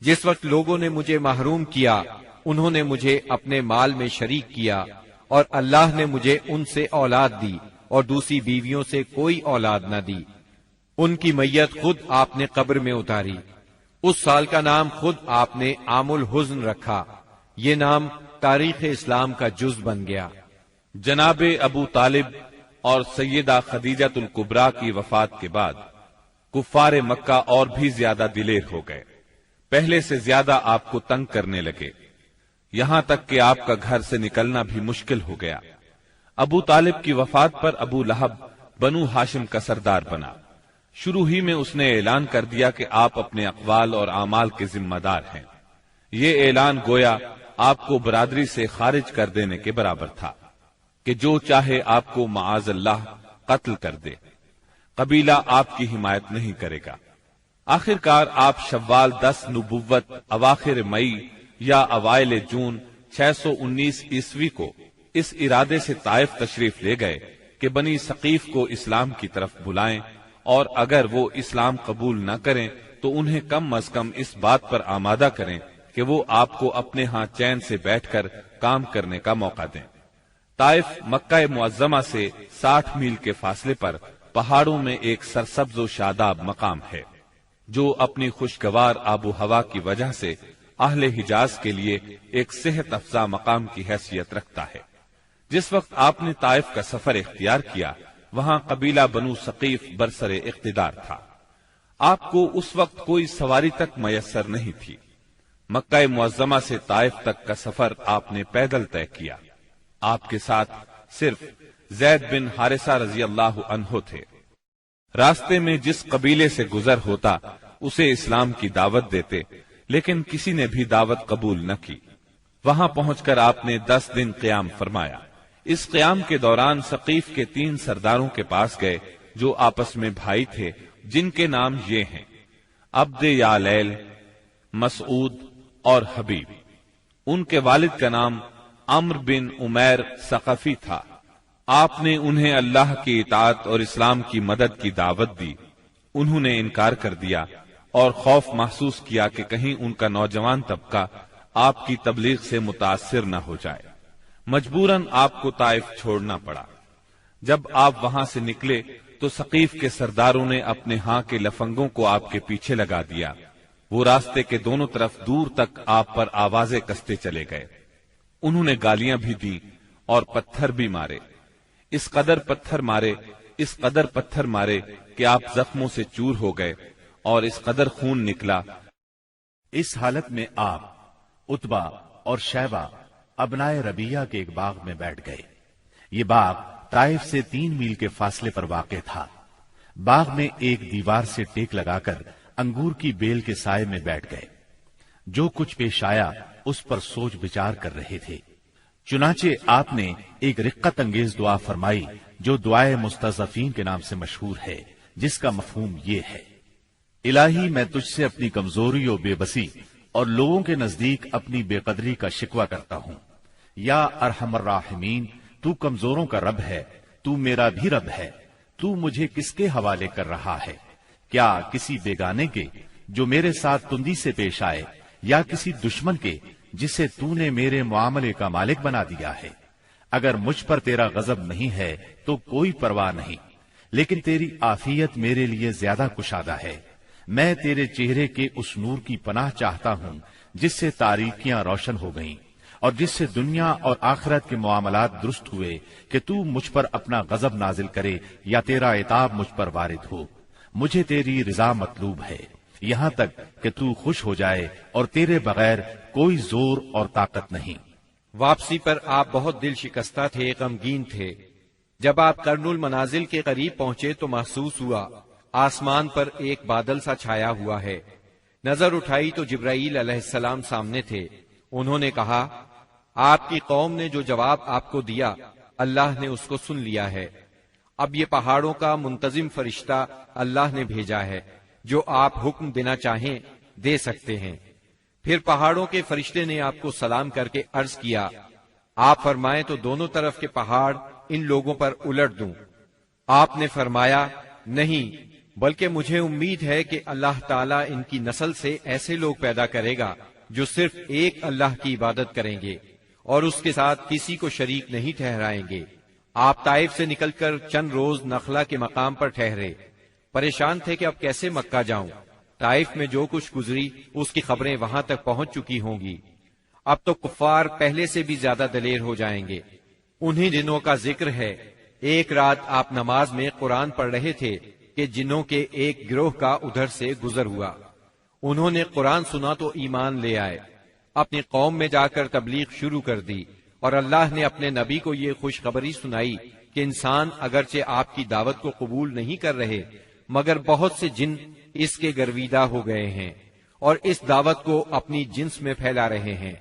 جس وقت لوگوں نے مجھے محروم کیا انہوں نے مجھے اپنے مال میں شریک کیا، اور اللہ نے مجھے ان سے اولاد دی اور دوسری بیویوں سے کوئی اولاد نہ دی۔ ان کی میت خود آپ نے قبر میں اتاری۔ اس سال کا نام خود آپ نے عام الحزن رکھا۔ یہ نام تاریخ اسلام کا جز بن گیا۔ جناب ابو طالب اور سیدہ خدیجہ الکبریٰ کی وفات کے بعد کفار مکہ اور بھی زیادہ دلیر ہو گئے، پہلے سے زیادہ آپ کو تنگ کرنے لگے، یہاں تک کہ آپ کا گھر سے نکلنا بھی مشکل ہو گیا۔ ابو طالب کی وفات پر ابو لہب بنو ہاشم کا سردار بنا۔ شروع ہی میں اس نے اعلان کر دیا کہ آپ اپنے اقوال اور اعمال کے ذمہ دار ہیں۔ یہ اعلان گویا آپ کو برادری سے خارج کر دینے کے برابر تھا کہ جو چاہے آپ کو معاذ اللہ قتل کر دے، قبیلہ آپ کی حمایت نہیں کرے گا۔ آخر کار آپ شوال 10 نبوت اواخر مئی یا اوائل جون 619 عیسوی کو اس ارادے سے طائف تشریف لے گئے کہ بنی ثقیف کو اسلام کی طرف بلائیں، اور اگر وہ اسلام قبول نہ کریں تو انہیں کم از کم اس بات پر آمادہ کریں کہ وہ آپ کو اپنے ہاں چین سے بیٹھ کر کام کرنے کا موقع دیں۔ طائف مکہ معظمہ سے 60 میل کے فاصلے پر پہاڑوں میں ایک سرسبز و شاداب مقام ہے، جو اپنی خوشگوار آب و ہوا کی وجہ سے اہل حجاز کے لیے ایک صحت افزا مقام کی حیثیت رکھتا ہے۔ جس وقت آپ نے طائف کا سفر اختیار کیا، وہاں قبیلہ بنو ثقیف برسر اقتدار تھا۔ آپ کو اس وقت کوئی سواری تک میسر نہیں تھی۔ مکہ معظمہ سے طائف تک کا سفر آپ نے پیدل طے کیا۔ آپ کے ساتھ صرف زید بن حارثہ رضی اللہ عنہ تھے۔ راستے میں جس قبیلے سے گزر ہوتا اسے اسلام کی دعوت دیتے، لیکن کسی نے بھی دعوت قبول نہ کی۔ وہاں پہنچ کر آپ نے 10 دن قیام فرمایا۔ اس قیام کے دوران ثقیف کے 3 سرداروں کے پاس گئے جو آپس میں بھائی تھے، جن کے نام یہ ہیں: عبد یالیل، مسعود اور حبیب۔ ان کے والد کا نام عمرو بن عمیر ثقفی تھا۔ آپ نے انہیں اللہ کی اطاعت اور اسلام کی مدد کی دعوت دی۔ انہوں نے انکار کر دیا اور خوف محسوس کیا کہ کہیں ان کا نوجوان طبقہ آپ کی تبلیغ سے متاثر نہ ہو جائے۔ مجبوراً آپ کو طائف چھوڑنا پڑا۔ جب آپ وہاں سے نکلے تو ثقیف کے سرداروں نے اپنے ہاں کے لفنگوں کو آپ کے پیچھے لگا دیا۔ وہ راستے کے دونوں طرف دور تک آپ پر آوازیں کستے چلے گئے۔ انہوں نے گالیاں بھی دی اور پتھر بھی مارے۔ اس قدر پتھر مارے کہ آپ زخموں سے چور ہو گئے اور اس قدر خون نکلا۔ اس حالت میں آپ عتبہ اور شیبہ ابنائے ربیہ کے ایک باغ میں بیٹھ گئے۔ یہ باغ طائف سے 3 میل کے فاصلے پر واقع تھا۔ باغ میں ایک دیوار سے ٹیک لگا کر انگور کی بیل کے سائے میں بیٹھ گئے۔ جو کچھ پیش آیا اس پر سوچ بچار کر رہے تھے۔ چنانچہ آپ نے ایک رقت انگیز دعا فرمائی جو دعائے مستضعفین کے نام سے مشہور ہے، جس کا مفہوم یہ ہے: الہی میں تجھ سے اپنی کمزوری و بے بسی اور لوگوں کے نزدیک اپنی بے قدری کا شکوہ کرتا ہوں۔ یا ارحم الراحمین، تو کمزوروں کا رب ہے، تو میرا بھی رب ہے۔ تو مجھے کس کے حوالے کر رہا ہے؟ کیا کسی بیگانے کے جو میرے ساتھ تندی سے پیش آئے، یا کسی دشمن کے جسے تو نے میرے معاملے کا مالک بنا دیا ہے؟ اگر مجھ پر تیرا غضب نہیں ہے تو کوئی پرواہ نہیں، لیکن تیری عافیت میرے لیے زیادہ کشادہ ہے۔ میں تیرے چہرے کے اس نور کی پناہ چاہتا ہوں جس سے تاریکیاں روشن ہو گئیں اور جس سے دنیا اور آخرت کے معاملات درست ہوئے، کہ تو مجھ پر اپنا غضب نازل کرے یا تیرا عتاب مجھ پر وارد ہو۔ مجھے تیری رضا مطلوب ہے، یہاں تک کہ تو خوش ہو جائے، اور تیرے بغیر کوئی زور اور طاقت نہیں۔ واپسی پر آپ بہت دل شکستہ تھے، غمگین تھے۔ جب آپ قرن المنازل کے قریب پہنچے تو محسوس ہوا آسمان پر ایک بادل سا چھایا ہوا ہے۔ نظر اٹھائی تو جبرائیل علیہ السلام سامنے تھے۔ انہوں نے کہا، آپ کی قوم نے جو جواب آپ کو دیا اللہ نے اس کو سن لیا ہے۔ اب یہ پہاڑوں کا منتظم فرشتہ اللہ نے بھیجا ہے، جو آپ حکم دینا چاہیں دے سکتے ہیں۔ پھر پہاڑوں کے فرشتے نے آپ کو سلام کر کے عرض کیا، آپ فرمائیں تو دونوں طرف کے پہاڑ ان لوگوں پر الٹ دوں۔ آپ نے فرمایا، نہیں، بلکہ مجھے امید ہے کہ اللہ تعالیٰ ان کی نسل سے ایسے لوگ پیدا کرے گا جو صرف ایک اللہ کی عبادت کریں گے اور اس کے ساتھ کسی کو شریک نہیں ٹھہرائیں گے۔ آپ طائف سے نکل کر چند روز نخلا کے مقام پر ٹھہرے، پریشان تھے کہ اب کیسے مکہ جاؤں۔ طائف میں جو کچھ گزری اس کی خبریں وہاں تک پہنچ چکی ہوں گی۔ اب تو کفار پہلے سے بھی زیادہ دلیر ہو جائیں گے۔ انہی دنوں کا ذکر ہے، ایک رات آپ نماز میں قرآن پڑھ رہے تھے کہ جنوں کے ایک گروہ کا ادھر سے گزر ہوا۔ انہوں نے قرآن سنا تو ایمان لے آئے، اپنی قوم میں جا کر تبلیغ شروع کر دی، اور اللہ نے اپنے نبی کو یہ خوشخبری سنائی کہ انسان اگرچہ آپ کی دعوت کو قبول نہیں کر رہے، مگر بہت سے جن اس کے گرویدہ ہو گئے ہیں اور اس دعوت کو اپنی جنس میں پھیلا رہے ہیں۔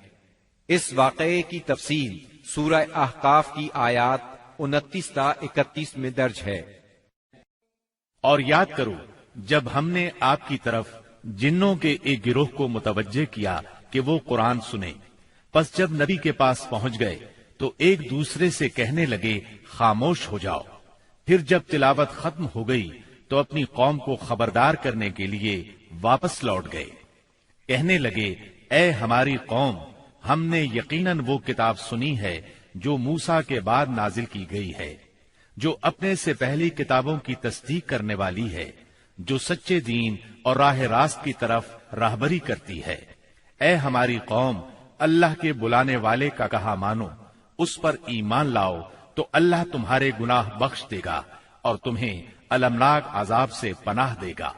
اس واقعے کی تفصیل سورہ احقاف کی آیات 29 تا 31 میں درج ہے۔ اور یاد کرو جب ہم نے آپ کی طرف جنوں کے ایک گروہ کو متوجہ کیا کہ وہ قرآن سنے، پس جب نبی کے پاس پہنچ گئے تو ایک دوسرے سے کہنے لگے خاموش ہو جاؤ۔ پھر جب تلاوت ختم ہو گئی تو اپنی قوم کو خبردار کرنے کے لیے واپس لوٹ گئے، کہنے لگے اے ہماری قوم، ہم نے یقیناً وہ کتاب سنی ہے جو موسیٰ کے بعد نازل کی گئی ہے، جو اپنے سے پہلی کتابوں کی تصدیق کرنے والی ہے، جو سچے دین اور راہ راست کی طرف راہبری کرتی ہے۔ اے ہماری قوم، اللہ کے بلانے والے کا کہا مانو، اس پر ایمان لاؤ تو اللہ تمہارے گناہ بخش دے گا اور تمہیں المناک عذاب سے پناہ دے گا۔